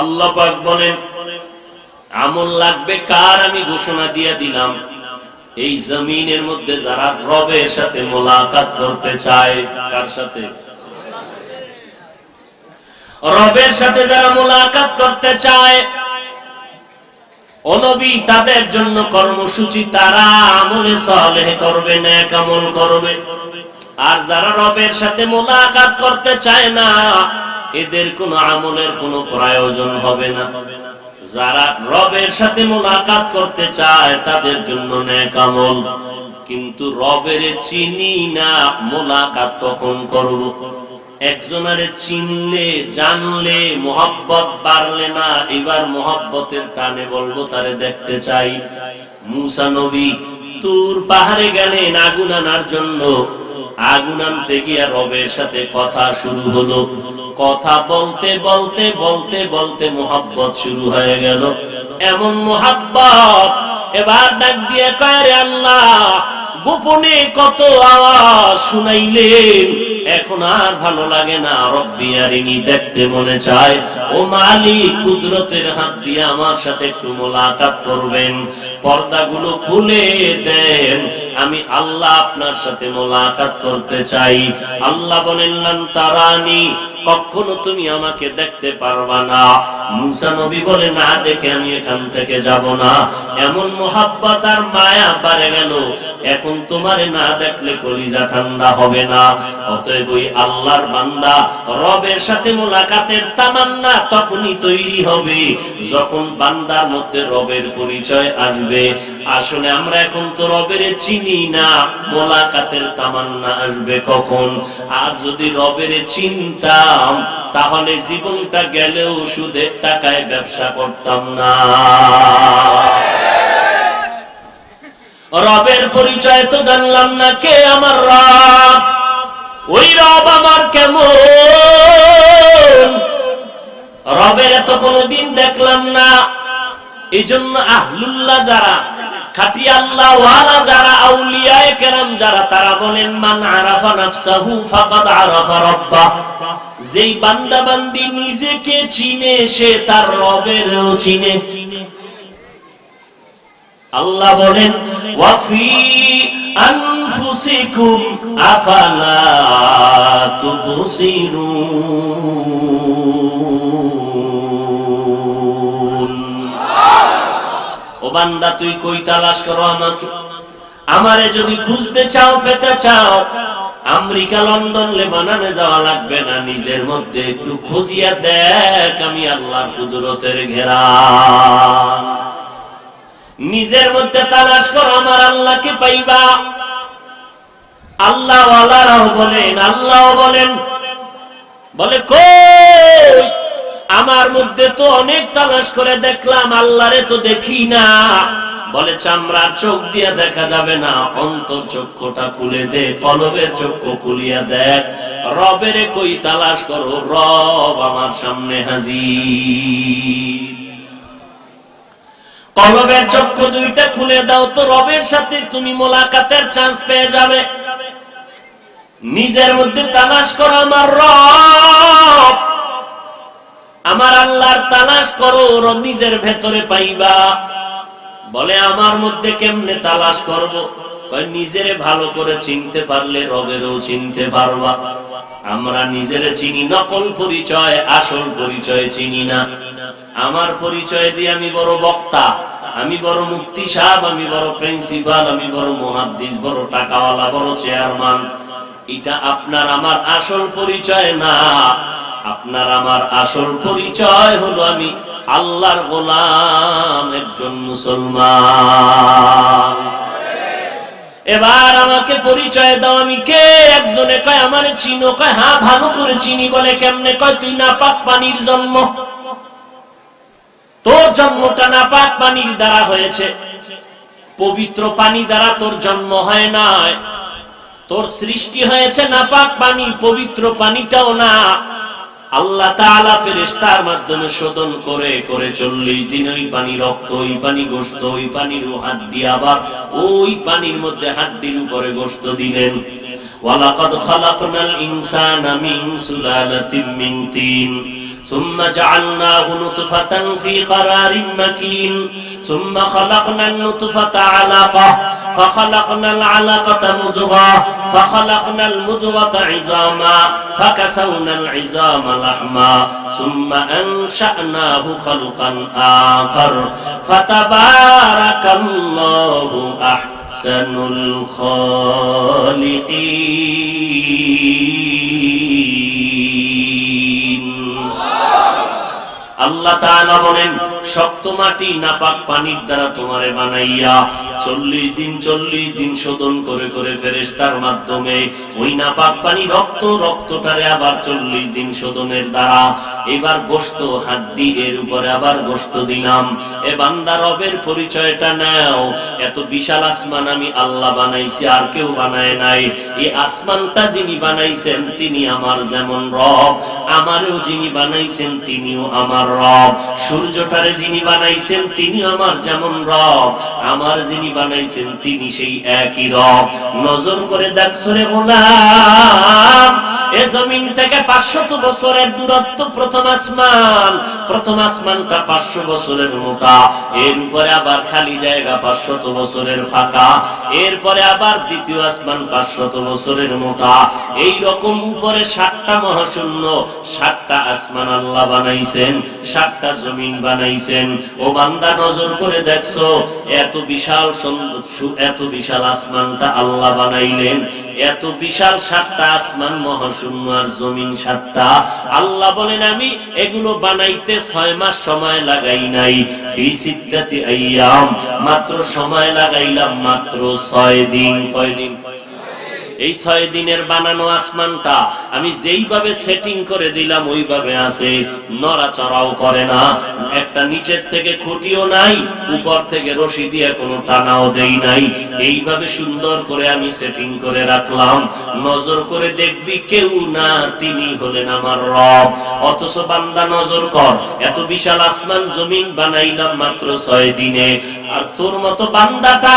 আল্লাহ পাক বলেন আমল লাগবে কার? আমি ঘোষণা দিয়ে দিলাম, এই জমিনের মধ্যে যারা রবের সাথে মোলাকাত করতে চায়। কার সাথে? রবের সাথে যারা মোলাকাত করতে চায়, ও নবী তাদের জন্য কর্মসূচি, তারা আমলে সালেহ করবে, নেক আমল করবে। আর যারা রবের সাথে মোলাকাত করতে চায় না, এদের কোনো আমলের কোনো প্রয়োজন হবে না। যারা রবের সাথে মোলাকাত করতে চায় তাদের জন্য নেক আমল। কিন্তু রবের চিনি না, মোলাকাত কখন করব? একজনারে চিনলে জানলে মোহাব্বত বাড়লে না, এবার মোহাব্বতের টানে বলবো তারে দেখতে চাই। মুসা নবী তুর পাহাড়ে গেলেন আগুন আনার জন্য, আগুন আনতে গিয়ে রবের সাথে কথা শুরু হলো। কথা বলতে বলতে বলতে বলতে মোহাব্বত শুরু হয়ে গেল। এমন মোহাব্বত এবার ডাক দিয়ে কয়, রে আল্লাহ, গোপনে কত আওয়াজ শুনাইলেন, এখন আর ভালো লাগে না, রব্বি আরিনি, দেখতে মনে চায়। ও মালিক, কুদরতের হাত দিয়ে আমার সাথে একটু মোলাকাত করবেন, পর্দাগুলো খুলে দেন, আমি আল্লাহ আপনার সাথে মোলাকাত করতে চাই। আল্লাহ বলেন লান তারানি, কখনো তুমি আমাকে দেখতে পারবা না। মুসা নবী বলে না দেখে আমি এখান থেকে যাব না। এমন মোহাব্বত আর মায়া বাড়ে গেল, এখন তোমারে না দেখলে কলিজা ঠান্ডা হবে না। অতএব ওই আল্লাহর বান্দা রবের সাথে মোলাকাতের তামান্না তখনই তৈরি হবে যখন বান্দার মধ্যে রবের পরিচয় আসবে। আসলে আমরা এখন তো রবের চিনি না, মোলাকাতের তামান্না আসবে কখন? আর যদি রবের চিনতাম তাহলে জীবনটা গেলেও সুদের টাকায় ব্যবসা করতাম না। রবের পরিচয় তো জানলাম না, কে আমার রব, ওই রব আমার কেমন, রবের এত কোনদিন দেখলাম না। এই জন্য আহলুল্লাহ যারা, খাঁটি আল্লাহ ওয়ালা যারা, আউলিয়ায়ে কেরাম যারা, তারা বলেন মান আরাফা নাফসাহু ফাকাদ আরাফা রাব্বাহ। যেই বান্দা বান্দি নিজেকে চিনে সে তার রবেরও চিনে। আল্লাহ বলেন ওয়া ফি আনফুসিকুম আফালা তুবসিরুন। ও বান্দা, তুই কই তালাশ করো আমাকে? আমারে যদি খুঁজতে চাও, পেতে চাও, আমেরিকা, লন্ডন, লেবাননে যাওয়া লাগবে না, নিজের মধ্যে একটু খুঁজিয়া দেখ আমি আল্লাহর কুদরতের ঘেরা। নিজের মধ্যে তালাশ করো, আমার আল্লাহকে পাইবা। আল্লাহ ওয়ালারাও বলেন, আল্লাহ বলেন, বলে কই আমার মধ্যে তো অনেক তালাশ করে দেখলাম, আল্লাহরে তো দেখি না। বলে চামড়ার চোখ দিয়ে দেখা যাবে না, অন্তর চক্ষুটা খুলে দে, কলবের চক্ষু খুলিয়া দেখ, রবের কই তালাশ করো, রব আমার সামনে হাজির। কলবের চক্ষু দুইটা খুলে দাও তো রবের সাথে তুমি মোলাকাতের চান্স পেয়ে যাবে। নিজের মধ্যে তালাশ করো আমার রব, আমার আল্লাহর তালাশ করো, নিজের ভেতরে পাইবা। বলে আমার মধ্যে কেমনে তালাশ করব? নিজেরে ভালো করে চিনতে পারলে রবেরও চিনতে পারবা। আমরা নিজেরে চিনি নকল পরিচয়, আসল পরিচয় চিনি না। আমার পরিচয় দিয়ে আমি বড় বক্তা, আমি বড় মুফতি সাহেব, আমি বড় প্রিন্সিপাল, আমি বড় মুহাদ্দিস, বড় টাকাওয়ালা, বড় চেয়ারম্যান। এটা আপনার আমার আসল পরিচয় না। আপনার আমার আসল পরিচয় হলো আমি আল্লাহর গোলাম, একজন মুসলমান। এবার আমাকে পরিচয় দাও, আমি কে? একজনে কয় আমারে চিনো, কয় হ্যাঁ ভালো করে চিনি। বলে কেমনে? কয় তুই নাপাক পানির জন্ম, তোর জন্মটা নাপাক পানির দ্বারা হয়েছে, পবিত্র পানি দ্বারা তোর জন্ম হয় নাই। তোর সৃষ্টি হয়েছে নাপাক পানি, পবিত্র পানিটাও না। আল্লাহ তাআলা ফেরেশতার মাধ্যমে শোধন করে করে 40 দিন ওই পানি রক্ত, ওই পানি গোশত, ওই পানির হাড্ডি, আবার ওই পানির মধ্যে হাড্ডির উপরে গোশত দিলেন। ওয়ালাকাদ খালাকনাল ইনসানা মিন সুলালাতিন মিন তিন ثم جعلناه نطفة في قرار مكين ثم خلقنا النطفة علقة فخلقنا العلقة مضغة فخلقنا المضغة عظاما فكسونا العظام لحما ثم أنشأناه خلقا آخر فتبارك الله أحسن الخالقين। আল্লাহ তাআলা বলেন শক্ত মাটি নাপাক পানির দ্বারা তোমারে বানাইয়া 40 দিন শোধন করে করে ফেরেশতার মাধ্যমে ওই নাপাক পানি রক্তটারে আবার 40 দিন শোধনের দ্বারা এবার গোশত, হাড্ডি, এর উপরে আবার গোশত দিলাম। এ বান্দা রবের পরিচয়টা নাও। এত বিশাল আসমান আমি আল্লাহ বানাইছি, আর কেউ বানায় নাই। এই আসমানটা যিনি বানাইছেন তিনি আমার যেমন রব, আমারও যিনি বানাইছেন তিনিও আমার রব। সূর্যটারে যিনি বানাইছেন তিনি আমার যেমন রব, আমার যিনি বানাইছেন তিনি সেই একই রব। নজর করে দেখছো রে গোলাম, এ জমিন থেকে 500 বছরের দূরত্ব প্রথম আসমানটা 500 বছরের মোটা, এর উপরে আবার খালি জায়গা 500 বছরের ফাঁকা, এরপরে আবার দ্বিতীয় আসমান 500 বছরের মোটা। এই রকম উপরে 7টা মহাশূন্য, 7টা আসমান আল্লাহ বানাইছেন, 7টা জমিন বানাইছেন। ও বান্দা নজর করে দেখছো, এত বিশাল আসমানটা আল্লাহ বানাইলেন, এত বিশাল 7টা আসমান, মহাশূন্য আর জমিন 7টা। আল্লাহ বলেন আমি এগুলো বানাইতে 6 মাস সময় লাগাই নাই, ফি সিত্তাতি আইয়াম, মাত্র সময় লাগাইলাম মাত্র 6 দিন। কয় দিন? এই 6 দিনের বানানো আসমানটা আমি যেইভাবে সেটিং করে দিলাম ওইভাবে আছে, নড়াচড়াও করে না, একটা নিচের থেকে খুঁটিও নাই, উপর থেকে রশি দিয়ে কোনো টানাও দেই নাই, এইভাবে সুন্দর করে আমি সেটিং করে রাখলাম। নজর করে দেখবি কেউ না, তিনি হলেন আমার রব। অথচ বান্দা নজর কর, এত বিশাল আসমান জমিন বানাইলাম মাত্র 6 দিনে, আর তোর মতো বান্দাটা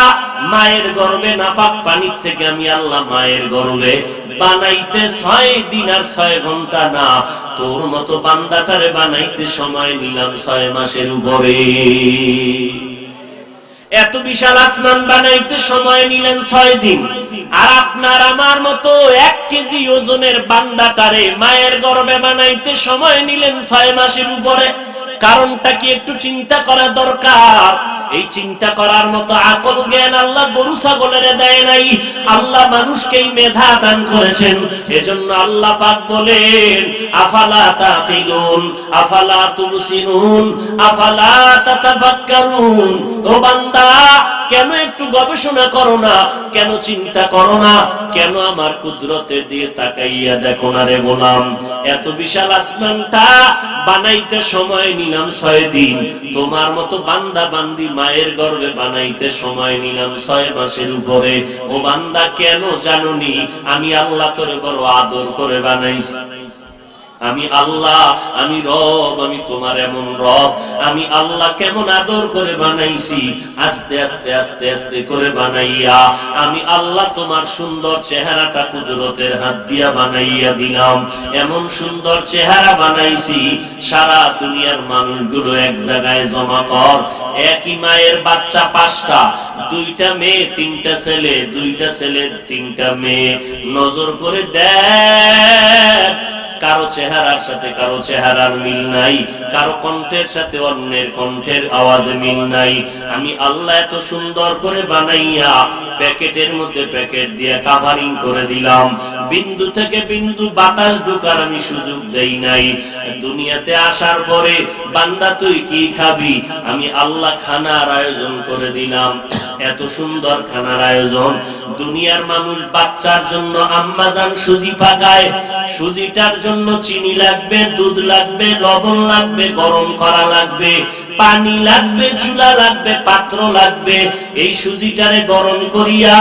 মায়ের গর্ভে নাপাক পানির থেকে আমি আল্লাহ মায়ের গর্ভে বানাইতে 6 দিন আর 6 ঘন্টা না, তোর মতো বান্দাটারে বানাইতে সময় নিলাম 6 মাসের উপরে। এত বিশাল আসমান বানাইতে সময় নিলেন 6 দিন, আর আপনার আমার মতো 1 কেজি ওজনের বান্দাটারে মায়ের গর্ভে বানাইতে সময় নিলেন 6 মাসের উপরে। কারণটা কি একটু চিন্তা করা দরকার। এই চিন্তা করার মতো আকল জ্ঞান আল্লাহ গরু ছাগলের দেয় নাই, আল্লাহ মানুষকেই মেধা দান করেছেন। এজন্য আল্লাহ পাক বলেন, আফালা তাকিলুন আফালা তুবসিরুন আফালা তাতাফাক্কারুন। ও বান্দা, কেন একটু গবেষণা করো না, কেন চিন্তা করো না, কেন আমার কুদরতের দিয়ে তাকাইয়া দেখো না রে গোলাম। এত বিশাল আসমানটা বানাইতে সময় নিলাম 6 দিন, তোমার মতো বান্দা বান্দি মায়ের গর্ভে বানাইতে সময় নিলাম 6 মাসের উপরে। ও বান্দা, কেন জানোনি আমি আল্লাহ তোরে বড় আদর করে বানাইছি। আমি আল্লাহ, আমি রব, আমি তোমার এমন রব। আমি আল্লাহ কেমন আদর করে বানাইছি, আস্তে আস্তে আস্তে আস্তে করে বানাইয়া আমি আল্লাহ তোমার সুন্দর চেহারাটা কুদরতের হাত দিয়া বানাইয়া দিলাম। এমন সুন্দর চেহারা বানাইছি, সারা দুনিয়ার মানুষগুলো এক জায়গায় জমা কর। একই মায়ের বাচ্চা 5টা, 2টা মেয়ে 3টা ছেলে, 2টা ছেলে 3টা মেয়ে। নজর করে দেখ, কারো চেহারার সাথে কারো চেহারার মিল নাই, কারো কণ্ঠের সাথে অন্যের কণ্ঠের আওয়াজে মিল নাই। আমি আল্লাহ এত সুন্দর করে বানাইয়া প্যাকেটের মধ্যে প্যাকেট দিয়ে কাভারিং করে দিলাম। বিন্দু থেকে বিন্দু বাতাস ঢোকার আমি সুযোগ দেই নাই। দুনিয়াতে আসার পরে বান্দা তুই কি খাবি, আমি আল্লাহ খানার আয়োজন করে দিলাম। এত সুন্দর খানার আয়োজন। দুনিয়ার মানুষ বাচ্চার জন্য আম্মা জান সুজি পাকায়, সুজিটার জন্য চিনি লাগবে, দুধ লাগবে, লবণ লাগবে, গরম করা লাগবে, পানি লাগবে, চুলা লাগবে, পাত্র লাগবে। এই সুজিটারে গরম করিয়া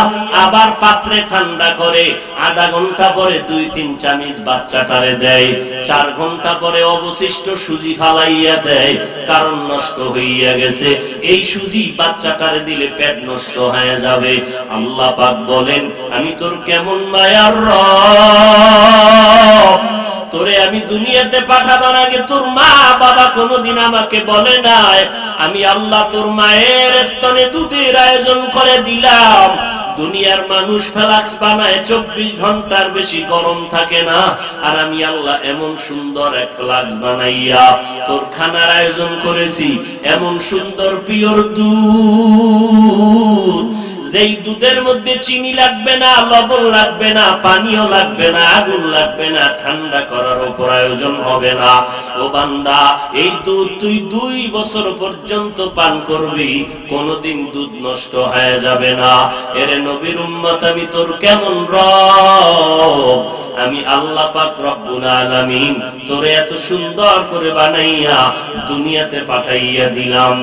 আবার পাত্রে ঠান্ডা করে আধা ঘন্টা পরে 2-3 চামচ বাচ্চাটারে দেয়। 4 ঘন্টা পরে অবশিষ্ট সুজি ফালাইয়া দেয়, কারণ নষ্ট হইয়া গেছে। এই সুজি বাচ্চাটারে দিলে পেট নষ্ট হয়ে যাবে। আল্লাহ পাক বলেন, আমি তোর কেমন মায়ার রব। তোরে আমি দুনিয়াতে পাঠাবার আগে তোর মা বাবা কোনোদিন আমাকে বলে নাই, আমি আল্লাহ তোর মায়ের স্তনে দুধের আয়োজন করে দিলাম। দুনিয়ার মানুষ ফ্লাক্স বানায় 24 ঘন্টার বেশি গরম থাকে না, আর আমি আল্লাহ এমন সুন্দর এক ফ্লাক্স বানাইয়া তোর খানার আয়োজন করেছি। এমন সুন্দর পিওর দুধ, যেই দুধের মধ্যে চিনি লাগবে না, লবণ লাগবে না, পানিও লাগবে না, আগুন লাগবে না, ঠান্ডা করার প্রয়োজন হবে না। ও বান্দা, এই দুধ তুই 2 বছর পর্যন্ত পান করবি, কোনদিন দুধ নষ্ট হয়ে যাবে না। এরে নবীর উম্মত, আমি তোর কেমন রব। আমি আল্লাহ পাক রব্বুল আলামিন তোরে এত সুন্দর করে বানাইয়া দুনিয়াতে পাঠাইয়া দিলাম।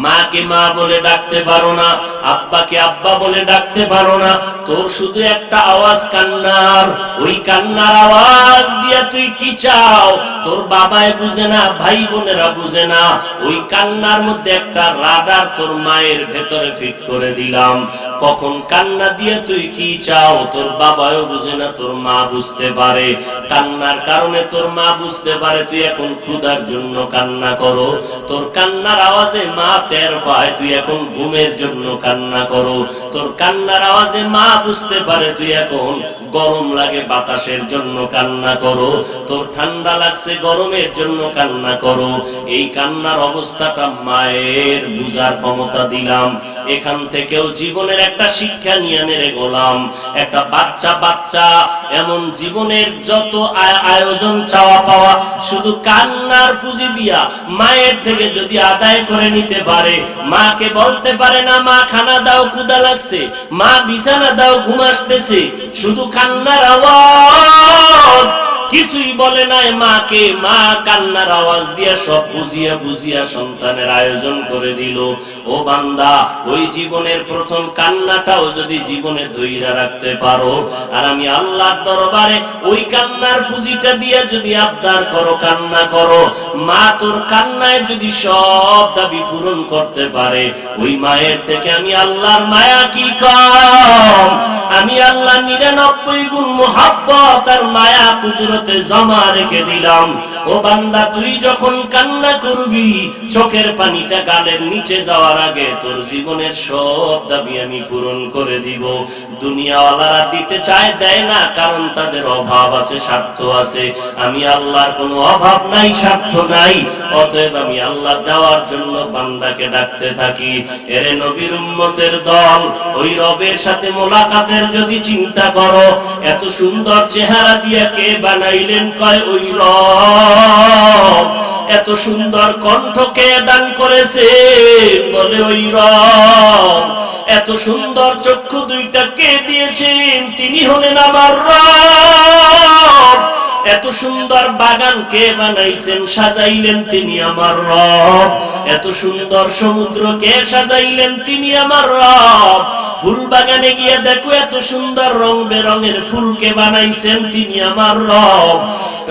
মাকে মা বলে ডাকতে পারো না, আব্বাকে আব্বা বলে ডাকতে পারো না। তোর শুধু একটা আওয়াজ কান্নার, ওই কান্নার আওয়াজ দিয়া তুই কি চাও তোর বাবাই বুঝে না, ভাই বোনেরা বুঝে না। ওই কান্নার মধ্যে একটা রাডার তোর মায়ের ভেতরে ফিট করে দিলাম। কখন কান্না দিয়ে তুই কি চাও তোর বাবাও বুঝে না, তোর মা বুঝতে পারে। কান্নার কারণে তোর মা বুঝতে পারে তুই এখন ক্ষুধার জন্য কান্না করো। তোর কান্নার আওয়াজে মা টের পায় তুই এখন ঘুমের জন্য কান্না করো। তোর কান্নার আওয়াজে মা বুঝতে পারে তুই এখন গরম লাগে বাতাসের জন্য কান্না করো। তোর ঠান্ডা লাগছে গরমের জন্য কান্না করো। এই কান্নার অবস্থাটা মায়ের বুঝার ক্ষমতা দিলাম। এখান থেকেও জীবনের একটা শিক্ষা নিয়ে নেরে গোলাম। একটা বাচ্চা এমন জীবনের যত আয়োজন চাওয়া পাওয়া শুধু কান্নার পুঁজি দিয়া মায়ের থেকে যদি আদায় করে নিতে পারে, মাকে বলতে পারে না মা খানা দাও ক্ষুধা লাগছে, মা বিছানা দাও ঘুম আসতেছে, শুধু কান্নার আওয়াজ, কিছুই বলে নাই মাকে। মা কান্নার আওয়াজ দিয়ে সব বুঝিয়া সন্তানের আয়োজন করে দিল। ও বান্দা, ওই জীবনের প্রথম কান্নাটাও যদি জীবনে ধইরা রাখতে পারো, আর আমি আল্লাহর দরবারে ওই কান্নার পুঁজিটা দিয়ে যদি আবদার করো, কান্না করো, মা তোর কান্নায় যদি সব দাবি পূরণ করতে পারে, ওই মায়ের থেকে আমি আল্লাহর মায়া কি কম। আমি আল্লাহ 99 গুণ মুহাব্বত আর মায়া কুদরত উম্মতে জমা রেখে দিলাম। ও বান্দা, তুই যখন কান্না করবি, চোখের পানিটা গালের নিচে যাওয়ার আগে তোর জীবনের সব দাবি আমি পূরণ করে দিব। দুনিয়াওয়ালারা দিতে চায়, দেয় না, কারণ তাদের অভাব আছে, স্বার্থ আছে। আমি আল্লাহর কোনো অভাব নাই, স্বার্থ নাই, অতএব আমি আল্লাহ দেওয়ার জন্য বান্দাকে ডাকতে থাকি। এরে নবীর উম্মতের দল, ওই রবের সাথে মোলাকাতের যদি চিন্তা করো, এত সুন্দর চেহারা দিয়ে কে বানাইলেন? কয় ওই রব। এত সুন্দর কণ্ঠ কে দান করেছে? বলে ওই রব। এত সুন্দর চক্ষু দুইটা কে দিয়েছেন? তিনি হলেন আমার রব। এত সুন্দর বাগান কে বানাইছেন, সাজাইলেন? তিনি আমার রব। এত সুন্দর সমুদ্র কে সাজাইলেন? তিনি আমার রব। ফুল বাগানে গিয়ে দেখো, এত সুন্দর রং বেরঙের ফুল কে বানাইছেন? তিনি আমার রব।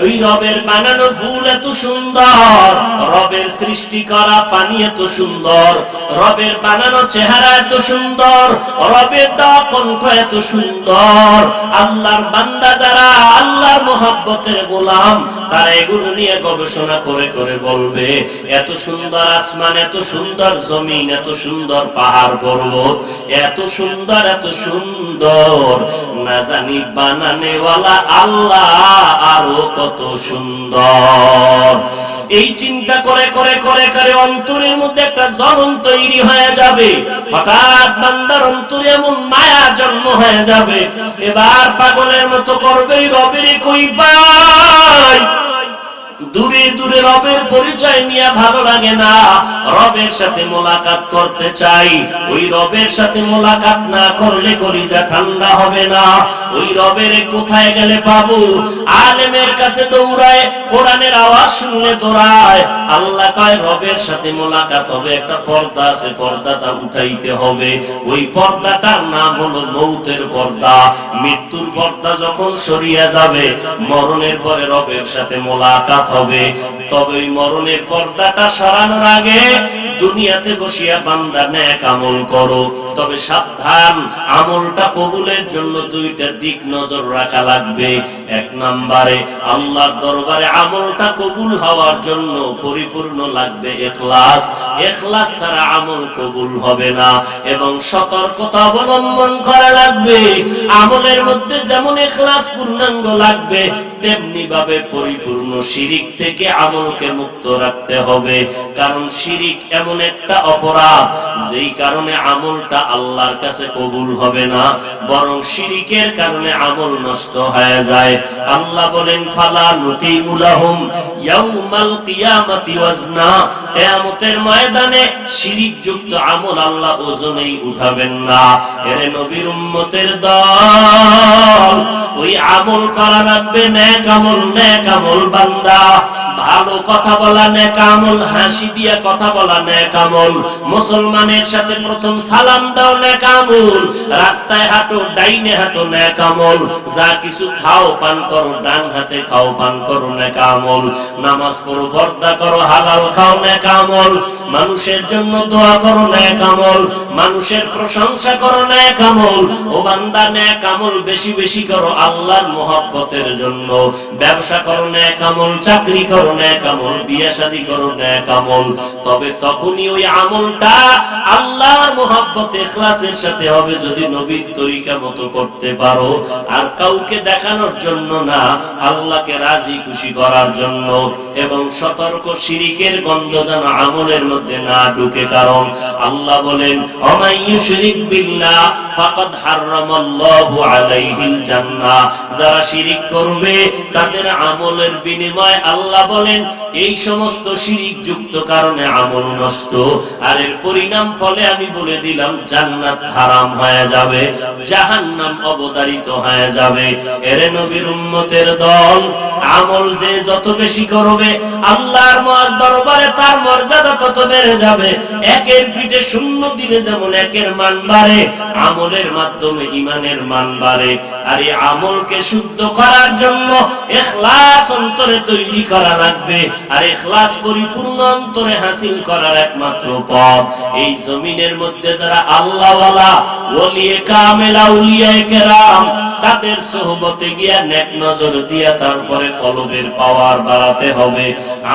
ওই রবের বানানো ফুল এত সুন্দর, রবের সৃষ্টি করা পানি এত সুন্দর, রবের বানানো চেহারা এত সুন্দর, রবের দেওয়া কণ্ঠ এত সুন্দর। আল্লাহর বান্দা যারা, আল্লাহর মহব্বতের গোলাম, তারা এগুলো নিয়ে গবেষণা করে করে বলবে, এত সুন্দর আসমান, এত সুন্দর জমিন, এত সুন্দর পাহাড় পর্বত, এত সুন্দর, এত সুন্দর, না জানি বানানেওয়ালা আল্লাহ আরো কত সুন্দর। এই চিন্তা করে করে করে করে অন্তরের মধ্যে একটা জ্বলন তৈরি হয়ে যাবে। হঠাৎ বান্দার অন্তরে এমন মায়া জন্ম হয়ে যাবে, এবার পাগলের মতো করবে, রবের কই পাই। দূরে দূরে রবের পরিচয় নিয়ে ভালো লাগে না, রবের সাথে মোলাকাত করতে চাই। ওই রবের সাথে মোলাকাত না করলে কলিজা ঠান্ডা হবে না। ওই রবের কোথায় গেলে পাবো? আলেমের কাছে দৌড়ায়, কোরআনের আওয়াজ শুনলে দৌড়ায়। আল্লাহ কয় রবের সাথে মোলাকাত হবে, একটা পর্দা আছে, পর্দাটা উঠাইতে হবে। ওই পর্দাটার নাম হলো মৌতের পর্দা। মৃত্যুর পর্দা যখন সরিয়ে যাবে, মরণের পরে রবের সাথে মোলাকাত হবে। তবে ওই মরণের পর্দাটা সরানোর আগে দুনিয়াতে বসিয়া বান্দা নেক আমল করো। তবে সাবধান, আমলটা কবুলের জন্য দুইটা দিক নজর রাখা লাগবে। এক নম্বরে, আল্লাহর দরবারে আমলটা কবুল হওয়ার জন্য পরিপূর্ণ লাগবে ইখলাস। ইখলাস ছাড়া আমল কবুল হবে না। এবং সতর্কতা অবলম্বন করা লাগবে। আমলের মধ্যে যেমন ইখলাস পূর্ণাঙ্গ লাগবে, তেমনি ভাবে পরিপূর্ণ শিরিক থেকে আমলকে মুক্ত রাখতে হবে। কারণ শিরিক এমন একটা অপরাধ, যেই কারণে আমলটা আল্লাহর কাছে কবুল হবে না, বরং শিরিকের কারণে আমল নষ্ট হয়ে যায়। আল্লাহ বলেন, ফালা নুকিমু লাহুম ইয়াউমাল কিয়ামাতি ওয়াজনা। কিয়ামতের ময়দানে শিরিক যুক্ত আমল আল্লাহ ওজনেই উঠাবেন না। এরে নবীর উম্মতের দল, ওই আমল করা লাগবে নেক আমল। নেক আমল বান্দা, ভালো কথা বলা নেক আমল, হাসি দিয়া কথা বলা নেক আমল, মুসলমানের সাথে প্রথম সালাম দাও নেক আমল, রাস্তায় হাঁটো ডাইনে হাঁটো নেক আমল, যা কিছু খাও পান করো ডান হাতে খাও পান করো নেক আমল, নামাজ পড়ো পর্দা করো হালাল খাও নেক আমল, মানুষের জন্য দোয়া করো নেক আমল, মানুষের প্রশংসা করো নেক আমল। ও বান্দা, নেক আমল বেশি বেশি করো আল্লাহর মহব্বতের জন্য। ব্যবসা করো নেক আমল, চাকরি করো নেক আমল, বিয়ে শাদী করো নেক আমল। তবে তখনই ওই আমলটা আল্লাহর মহব্বতে ইখলাসের সাথে হবে যদি নবীর তরিকা মতো করতে পারো। আর কাউকে দেখানোর জন্য না, আল্লাহকে রাজি খুশি করার জন্য। এবং সতর্ক, শিরিকের গন্ধ যেন আমলের মধ্যে না ঢুকে। কারণ আল্লাহ বলেন, ওমাই ইউশরিক বিল্লাহ ফাকাদ হারামাল্লাহু আলাইহিল জান্নাহ। যারা শিরিক করবে তাদের আমলের বিনিময় আল্লাহ বলেন এই সমস্ত শিরিক যুক্ত কারণে আমল নষ্ট। আর এর পরিণাম ফলে আমি বলে দিলাম, জান্নাত হারাম হয়ে যাবে, জাহান্নাম অবধারিত হয়ে যাবে। এরে নবীর উম্মতের দল, আমল যে যত বেশি করবে আল্লাহর দরবারে তার মর্যাদা তত বেড়ে যাবে। একের পিঠে শূন্য দিলে যেমন একের মান বাড়ে, আমলের মাধ্যমে ঈমানের মান বাড়ে। আর এই আমলকে শুদ্ধ করার জন্য ইখলাস অন্তরে তৈরি করা লাগবে। আর ইখলাস পরিপূর্ণ অন্তরে হাসিল করার একমাত্র পথ, এই জমিনের মধ্যে যারা আল্লাহওয়ালা, ওলিয়ে কামেল, আউলিয়ায়ে কেরাম, তাদের সোহবতে গিয়া নেক নজর দিয়া তারপরে কলবের পাওয়ার বাড়াতে হবে,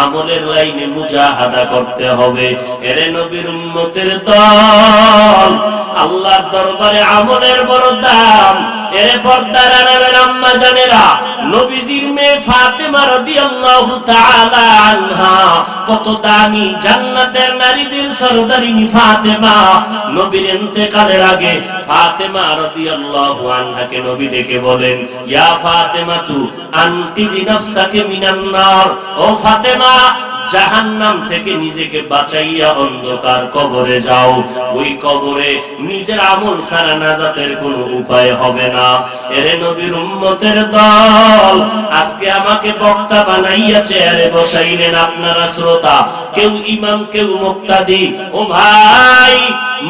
আমলের লাইনে মুজাহাদা করতে হবে। এরে নবীর উম্মতের দল, আল্লাহর দরবারে আমলের বড় দাম। এরে পর্দার আড়ালের আম্মা জানেরা, নবীজির মেয়ে ফাতেমা রাদিয়াল্লাহু তাআলা আনহা কত দামি, জান্নাতের নারীদের সরদারিনী ফাতেমা। নবীর ইন্তেকালের আগে ফাতেমা রাদিয়াল্লাহু আনহাকে নবী ডেকে বলেন, ইয়া ফাতেমাতু আনকিজি নাফসাকে মিনান নার, ও ফাতেমা জাহান্নাম থেকে নিজেকে বাঁচাইয়া অন্ধকার কবরে যাও। ওই কবরে নিজের আমল ছাড়া নাজাতের কোনো উপায় হবে না। এরে নবীর উম্মতের দল, আজকে আমাকে বক্তা বানাইয়া চেয়ারে বসাইলেন আপনারা শ্রোতা, কেউ ইমাম কেউ মুক্তাদি। ও ভাই,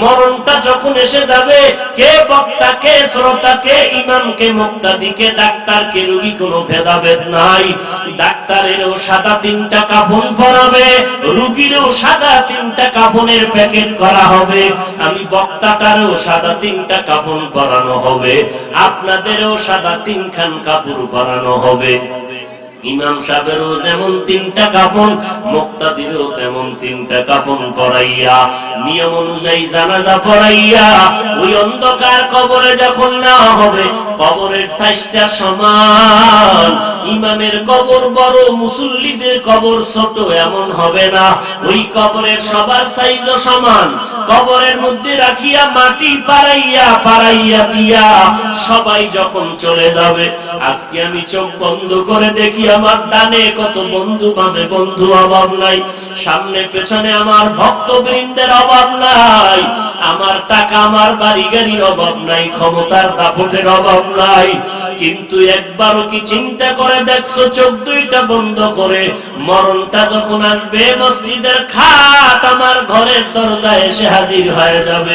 মরণটা যখন এসে যাবে, কে বক্তা কে শ্রোতা কে ইমাম কে মুক্তাদি কে ডাক্তার কে রোগী কোনো ভেদাভেদ নাই। ডাক্তারেরও সাদা 3টা কাফন পরাবে, রোগীরও সাদা 3টা কাফনের প্যাকেট করা হবে। আমি বক্তাটারও সাদা 3টা কাফন পরানো হবে, আপনাদেরও সাদা 3 খান কাপড় পরানো হবে। ইমাম সাহেবেরও যেমন 3টা কাফন, মুক্তাদিরও তেমন 3টা কাফন পরাইয়া নিয়ম অনুযায়ী জানাজা পড়াইয়া ওই অন্ধকার কবরে যখন নেওয়া হবে, কবরের সাইজটা সমান। ইমামের কবর বড়, মুসল্লিদের কবর ছোট এমন হবে না। ওই কবরের সবার সাইজও সমান। কবরের মধ্যে রাখিয়া মাটি পাড়াইয়া দিয়া সবাই যখন চলে যাবে, আজকে আমি চোখ বন্ধ করে দেখি আমার ডানে কত বন্ধু, বামে বন্ধু, অভাব নাই। সামনে পেছনে আমার ভক্তবৃন্দের অভাব নাই। আমার টাকা আমার বাড়ি গাড়ির অভাব নাই, ক্ষমতার দাপটের অভাব নাই। কিন্তু একবারও কি চিন্তা করে দেখছো, চোখ 2টা বন্ধ করে মরণটা যখন আসবে, মসজিদের খাট আমার ঘরের দরজায় এসে হাজির হয়ে যাবে।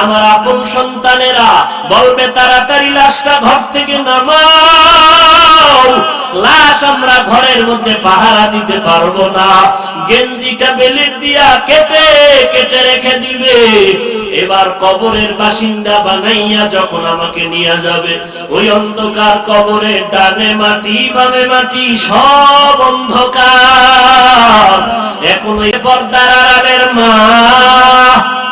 আমার আপন সন্তানেরা বলবে, তাড়াতাড়ি লাশটা ঘর থেকে নামাও, লাশ আমরা ঘরের মধ্যে পাহারা দিতে পারবো না। গেঞ্জিটা বেলেট দিয়া কেটে কেটে রেখে দিবে। এবার কবরের বাসিন্দা বানাইয়া যখন আমাকে নিয়ে যাবে, ওই অন্ধকার কবরে ডানে মাটি বামে মাটি সব অন্ধকার। এখন ওই পর্দার আড়ালের মা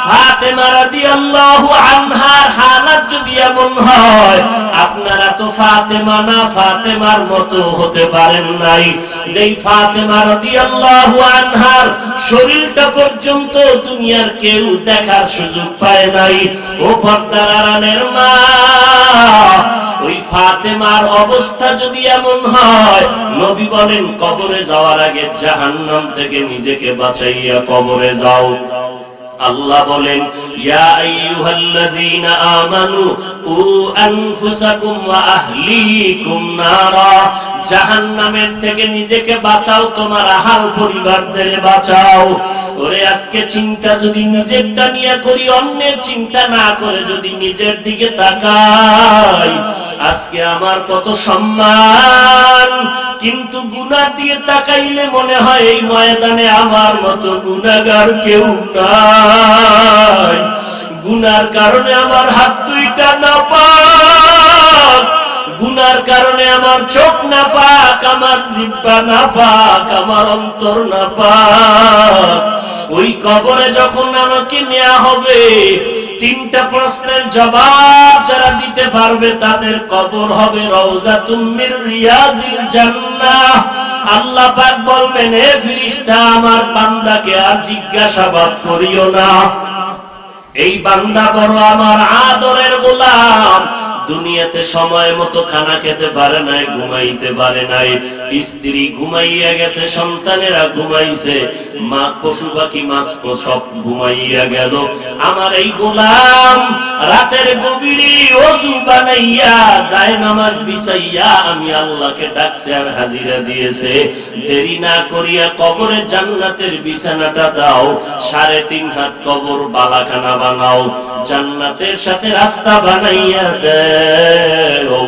ফাতেমা রাদিয়াল্লাহু আনহার হালাত যদি এমন হয়, আপনারা তো ফাতেমা না ফাতেমার মতো হতে পারেন নাই। যেই ফাতেমা রাদিয়াল্লাহু আনহার শরীরটা পর্যন্ত দুনিয়ার কেউ দেখার সুযোগ পায় নাই। ও পর্দার আড়ালের মা, ওই ফাতেমার অবস্থা যদি এমন হয়, নবী বলেন কবরে যাওয়ার আগে জাহান্নাম থেকে নিজেকে বাঁচাইয়া কবরে যাও। আল্লাহ বলেন, ইয়া আইয়ুহাল্লাযীনা আমানু উ আনফুসাকুম ওয়া আহলিকুম নারা, জাহান্নামের থেকে নিজেকে বাঁচাও, তোমার আহাল পরিবারদের বাঁচাও। ওরে আজকে চিন্তা যদি নিজেরটা নিয়ে করি, অন্যের চিন্তা না করে যদি নিজের দিকে তাকাই, আজকে আমার কত সম্মান। কিন্তু গুনাহ দিয়ে তাকাইলে মনে হয় এই ময়দানে আমার মতো গুনাহগার কেউ নাই। গুনার কারণে আমার হাত 2টা নাপাক, গুনার কারণে আমার চোখ নাপাক, আমার জিহ্বা নাপাক, আমার অন্তর নাপাক। ওই কবরে যখন আমাকে নেওয়া হবে, 3টা প্রশ্নের জবাব যারা দিতে পারবে তাদের কবর হবে রওজাতুম মির রিয়াজিল জান্নাহ। আল্লাহ পাক বলবেন, হে ফেরেশতা, আমার বান্দাকে আর জিজ্ঞাসাবাদ করিও না। এই বান্দা বড় আমার আদরের গোলাম, দুনিয়াতে সময় মতো খানা খেতে পারে নাই, ঘুমাইতে পারে নাই, স্ত্রী ঘুমাইয়া গেছে, সন্তানেরা ঘুমাইছে, মা পশু পাখি মাছ সব ঘুমাইয়া গেল। আমার এই গোলাম রাতের গভীরে ওযু বানাইয়া যায় নামাজ বিছাইয়া আমি আল্লাহকে ডাকছে আর হাজিরা দিয়েছে। দেরি না করিয়া কবরে জান্নাতের বিছানাটা দাও, 3.5 হাত কবর বালাখানা বানাও, জান্নাতের সাথে রাস্তা বানাইয়া দেও।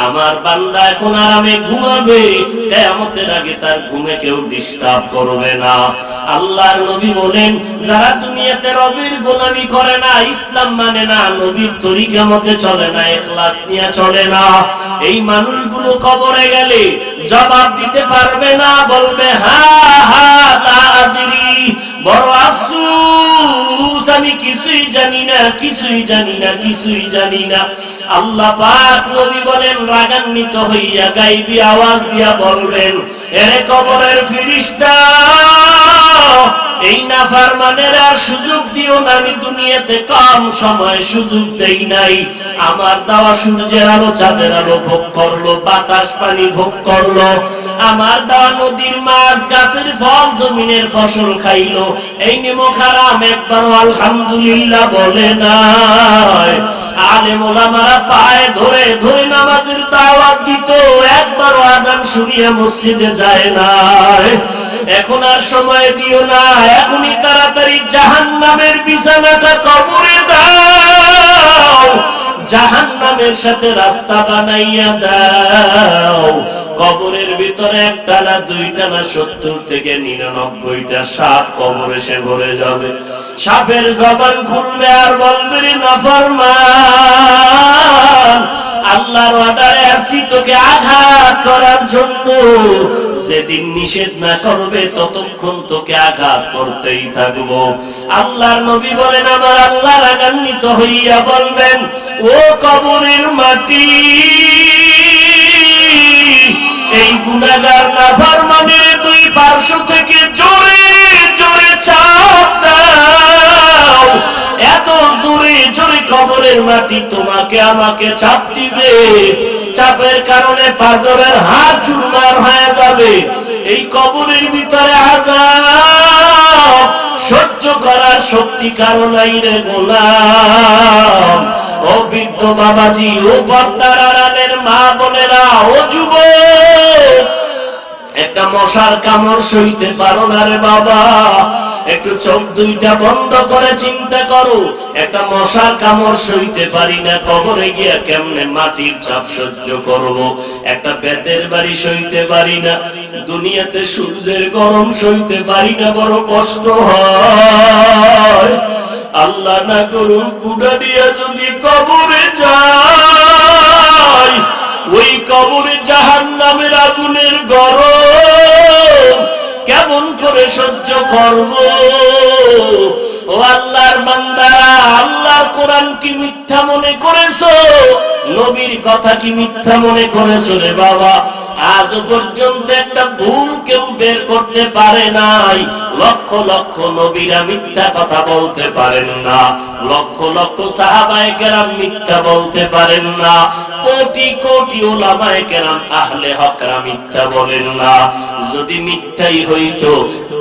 আমার বান্দা এখন আরামে ঘুমাবে, কিয়ামতের আগে তার ঘুমে কেউ ডিস্টার্ব করবে না। আল্লাহর নবী বলেন, যারা দুনিয়াতে রবের গোলামি করে না, ইসলাম মানে না, নবীর তরিকা মতে চলে না, ইখলাস নিয়ে চলে না, এই মানুষগুলো কবরে গেলে জবাব দিতে পারবে না, বলবে হা হা লা আদরি, বড় আফসোস, আমি কিছুই জানি না, কিছুই জানি না, কিছুই জানি না। আল্লাহ পাক নবী বলেন, রাগান্বিত হইয়া গায়বী আওয়াজ দিয়া বলবেন, এরে কবরের ফেরেশতা, এই নাফরমানের আর সুযোগ দিও না, আমি দুনিয়াতে কম সময় সুযোগ দেই নাই, আমার দেওয়া সূর্যের আলো চাঁদের আলো ভোগ করলো, বাতাস পানি ভোগ করলো, আমার দেওয়া নদীর মাছ গাছের ফল জমিনের ফসল খাইলো, এই নিমক হারাম একবারও আলহামদুলিল্লাহ বলে নাই। আলেম ওলামারা পায়ে ধরে ধরে নামাজের দাওয়াত দিত, একবারও আযান শুনিয়ে মসজিদে যায় নাই। এখন আর সময় দিও না, এখনই তাড়াতাড়ি জাহান্নামের বিছানাটা কবরে দাও, জাহান্নামের সাথে রাস্তা বানাইয়া দাও। কবরের ভিতরে একটা না দুইটা না 70 থেকে 99টা সাপ কবর এসে ভরে যাবে। সাপের জবান খুলবে আর বলবে, রে নাফরমান, আল্লাহর অর্ডারে আসি তোকে আঘাত করার জন্য, যেদিন নিষেধ না করবে ততক্ষণ তোকে আঘাত করতেই থাকবো। আল্লাহর নবী বলেন, আমার আল্লাহ রাগান্বিত হইয়া বলবেন, ও কবরের মাটি, এই গুনাহগার নাফরমানের দুই পার্শ্ব থেকে জোরে জোরে চাপ দাও। এত জোরে জোরে কবরের মাটি তোমাকে আমাকে চাপ দিবে, চাপের কারণে পাঁজরের হাড় চুরমার হয়ে যাবে। এই কবরের ভিতরে আযাব সহ্য করার শক্তি কারো নাই রে গোলাম। ও বৃদ্ধ বাবাজি, ও পর্দার আড়ালের মা বোনেরা, ও যুবক, একটা মশার কামড় সইতে পারো না রে বাবা, একটু চোখ দুইটা বন্ধ করে চিন্তা করো, একটা মশার কামড় সইতে পারি না, কবরে গিয়া কেমনে মাটির চাপ সহ্য করব, একটা বেতের বাড়ি সইতে পারি না, দুনিয়াতে সূর্যের গরম সইতে পারি না, বড় কষ্ট হয়। আল্লাহ না করুক কুড়া দিয়া যদি কবরে যাই, ওই কবরে জাহান্নামের আগুনের গরম কেমন করে সহ্য করব? ও আল্লাহর বান্দারা, আল্লাহর কোরআন কি মিথ্যা মনে করেছো? নবীর কথা কি মিথ্যা মনে করেছো রে বাবা? আজ পর্যন্ত একটা ভুল কেউ বের করতে পারে নাই। লক্ষ লক্ষ নবীরা মিথ্যা কথা বলতে পারেন না, লক্ষ লক্ষ সাহাবায়ে কেরাম মিথ্যা বলতে পারেন না, কোটি কোটি উলামায়ে কেরাম আহলে হকরা মিথ্যা বলেন না। যদি মিথ্যাই হইতো,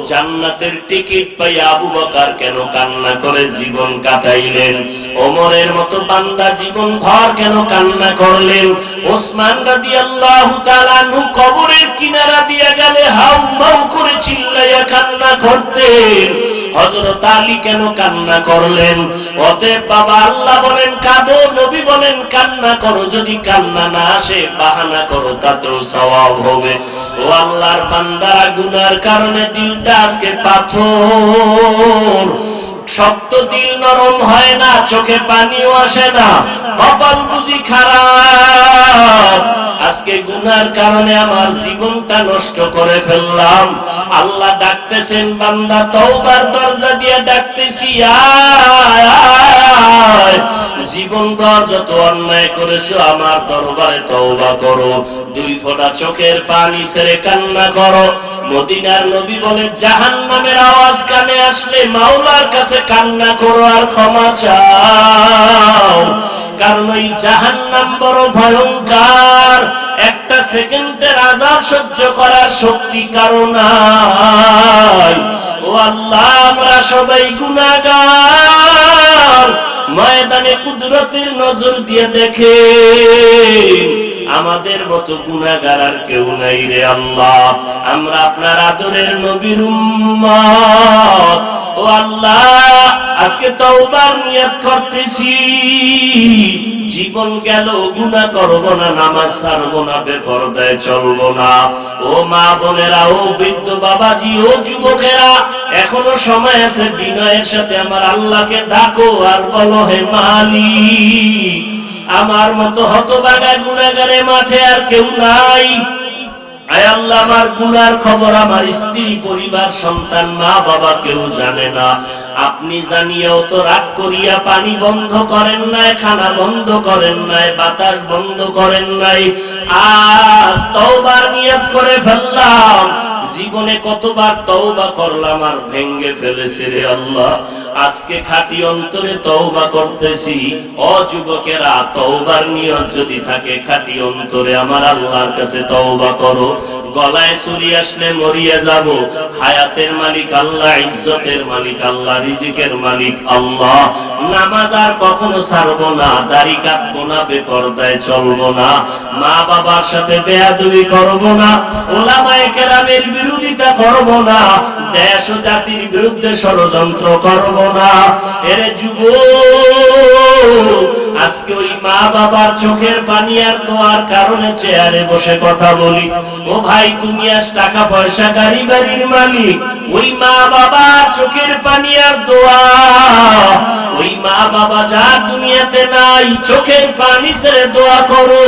জান্নাতের টিকিট পাই আবু বকর কেন কান্না করে জীবন কাটাইলেন? ওমরের মতো বান্দা জীবন ভর কেন কান্না করলেন? ওসমান রাদিয়াল্লাহু তাআলা আনহু কবরের কিনারা দিয়ে গেলে হাউ মাউ করে চিল্লাইয়া কান্না করতেন। হযরত আলী কেন কান্না করলেন? অতএব বাবা, আল্লাহ বলেন কাঁদো, নবী বলেন কান্না করো, যদি কান্না না আসে বাহানা করো, তাতেও সওয়াব হবে। ও আল্লাহর বান্দারা, গুনার কারণে দিলটা আজকে পাথর, শক্ত দিল নরম হয় না, চোখে পানিও আসে না, কপাল বুঝি খারাপ। আজকে গুনার কারণে আমার জীবনটা নষ্ট করে ফেললাম। আল্লাহ ডাকতেছেন, বান্দা তওবার দরজা দিয়ে ডাকতেছি, আয় আয়, জীবন ভর যত অন্যায় করেছো আমার দরবারে তওবা করো, দুই ফোঁটা চোখের পানি ছেড়ে কান্না করো। মদিনার নবী বলে, জাহান্নামের আওয়াজ কানে আসলে মাওলার কাছে কান্না করো আর ক্ষমা চাও, কারণ ওই জাহান্নাম বড় ভয়ঙ্কর, একটা সেকেন্ডের আযাব সহ্য করার শক্তি কারো নাই। ও আল্লাহ, আমরা সবাই গুনাহগার, ময়দানে কুদরতের নজর দিয়ে দেখে আমাদের মতো গুনাহগার আর কেউ নাই রে আল্লাহ। আমরা আপনার আদরের নবীর উম্মত। ও আল্লাহ, আজকে তওবার নিয়ত করতেছি, জীবন গেল গুনাহ করব না, নামাজ ছাড়ব না, বেপরদায় চলব না। ও মা বোনেরা, ও বৃদ্ধ বাবাজি, ও যুবকেরা, এখনো সময় আছে। বিনয়ের সাথে আমার আল্লাহকে ডাকো আর বলো, হে মালিক, আমার মতো হতভাগা গুনাহগারে মাঠে আর কেউ নাই। আয় আল্লাহ, আমার গুনার খবর আমার স্ত্রী, পরিবার, সন্তান, মা বাবা কেউ জানে না। আপনি জানিয়েও তো রাগ করিয়া পানি বন্ধ করেন নাই, খানা বন্ধ করেন নাই, বাতাস বন্ধ করেন নাই। আজ তওবার নিয়ত করে ফেললাম। জীবনে কতবার তওবা করলাম আর ভেঙ্গে ফেলেছি রে আল্লাহ। আজকে খাঁটি অন্তরে তওবা করতেছি। ও যুবকেরা, তওবার নিয়ত যদি থাকে খাঁটি অন্তরে, আমার আল্লাহর কাছে তওবা করো। গলায় ছুরি আসলে মরিয়া যাব। হায়াতের মালিক আল্লাহ, ইজ্জতের মালিক আল্লাহ, রিজিকের মালিক আল্লাহ। নামাজ আর কখনো ছাড়বো না, দাড়ি কাটবো না, বেপরদায় চলবো না, মা বাবার সাথে বেয়াদবি করবো না, উলামায়ে কেরামের বিরোধিতা করবো না, দেশ ও জাতির বিরুদ্ধে ষড়যন্ত্র করবো না। এরে যুবক, আজকে ওই মা বাবার চোখের পানি আর দোয়ার কারণে চেয়ারে বসে কথা বলি। ও ভাই, তুমি আজ টাকা পয়সা, গাড়ি বাড়ির মালিক, ওই মা বাবার চোখের পানি আর দোয়া, ওই মা বাবা যার দুনিয়াতে নাই, চোখের পানি ছেড়ে দোয়া করো।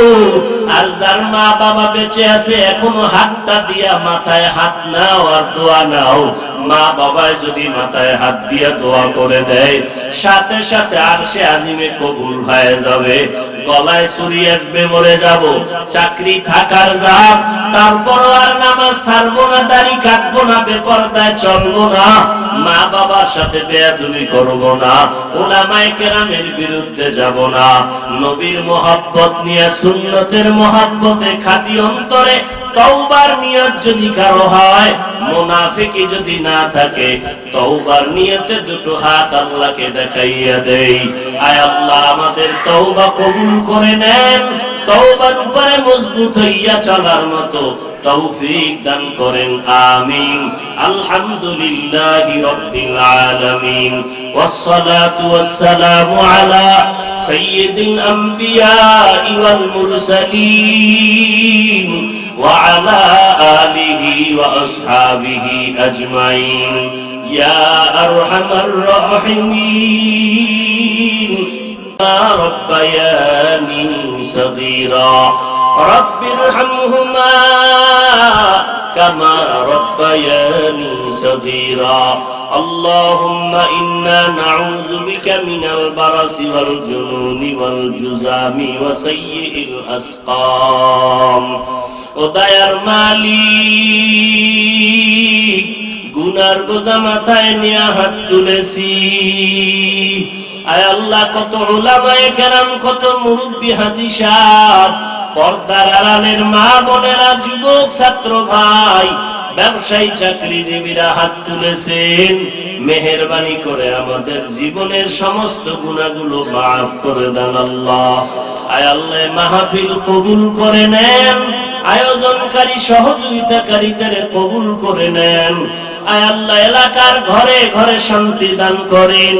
আর যার মা বাবা বেঁচে আছে, এখনো হাতটা দিয়া মাথায় হাত নাও আর দোয়া নাও। মা বাবায় যদি মাথায় হাত দিয়া দোয়া করে দেয়, সাথে সাথে আরশে আজিমে কবুল হয়ে যাবে। গলায় ছুরি আসবে, মরে যাব, চাকরি থাকার যাক, তারপর আর নামাজ ছাড়বো না, দাড়ি কাটবো না, বেপরদায় চলবো না, মা বাবার সাথে বেয়াদবি করবো না, উলামায়ে কেরামের বিরুদ্ধে যাব না। নবীর মহব্বত নিয়ে, সুন্নতের মহব্বতে খাঁটি অন্তরে তওবার নিয়ত যদি কারো হয়, মুনাফিকি যদি না থাকে, তওবার নিয়তে দুটো হাত আল্লাহকে দেখাইয়া দেই। আয় আল্লাহ, আমাদের তওবা কবুল করে নেন। তওবার উপরে মজবুত হইয়া চলার মতো তৌফিক দান করেন, আমিন। আলহামদুলিল্লাহি রাব্বিল আলামিন, ওয়াসসালাতু ওয়াসসালামু আলা সাইয়্যিদিল আম্বিয়া ওয়াল মুরসালিন وعلى آله وأصحابه أجمعين يا أرحم الراحمين يا ربياني صغيرا رب ارحمهما كما ربياني صغيرا اللهم إنا نعوذ بك من البرص والجنون والجذام وسيء الأسقام ও দয়ার মালিক, গুনার বোঝা মাথায় নিয়ে হাত তুলেছি। আয় আল্লাহ, কত উলামায়ে কেরাম, কত মুরব্বি হাজী সাহেব, পর্দার আড়ালের মা বোনেরা, যুবক ছাত্র ভাই, ব্যবসায়ী চাকরিজীবীরা হাত তুলেছেন। মেহেরবানি করে আমাদের জীবনের সমস্ত গুনাহগুলো মাফ করে দেন আল্লাহ। আয় আল্লাহ, মাহফিল কবুল করে নেন, আয়োজনকারী সহযোগিতাকারীদের কবুল করে নেন। আয় আল্লাহ, এলাকার ঘরে ঘরে শান্তি দান করেন।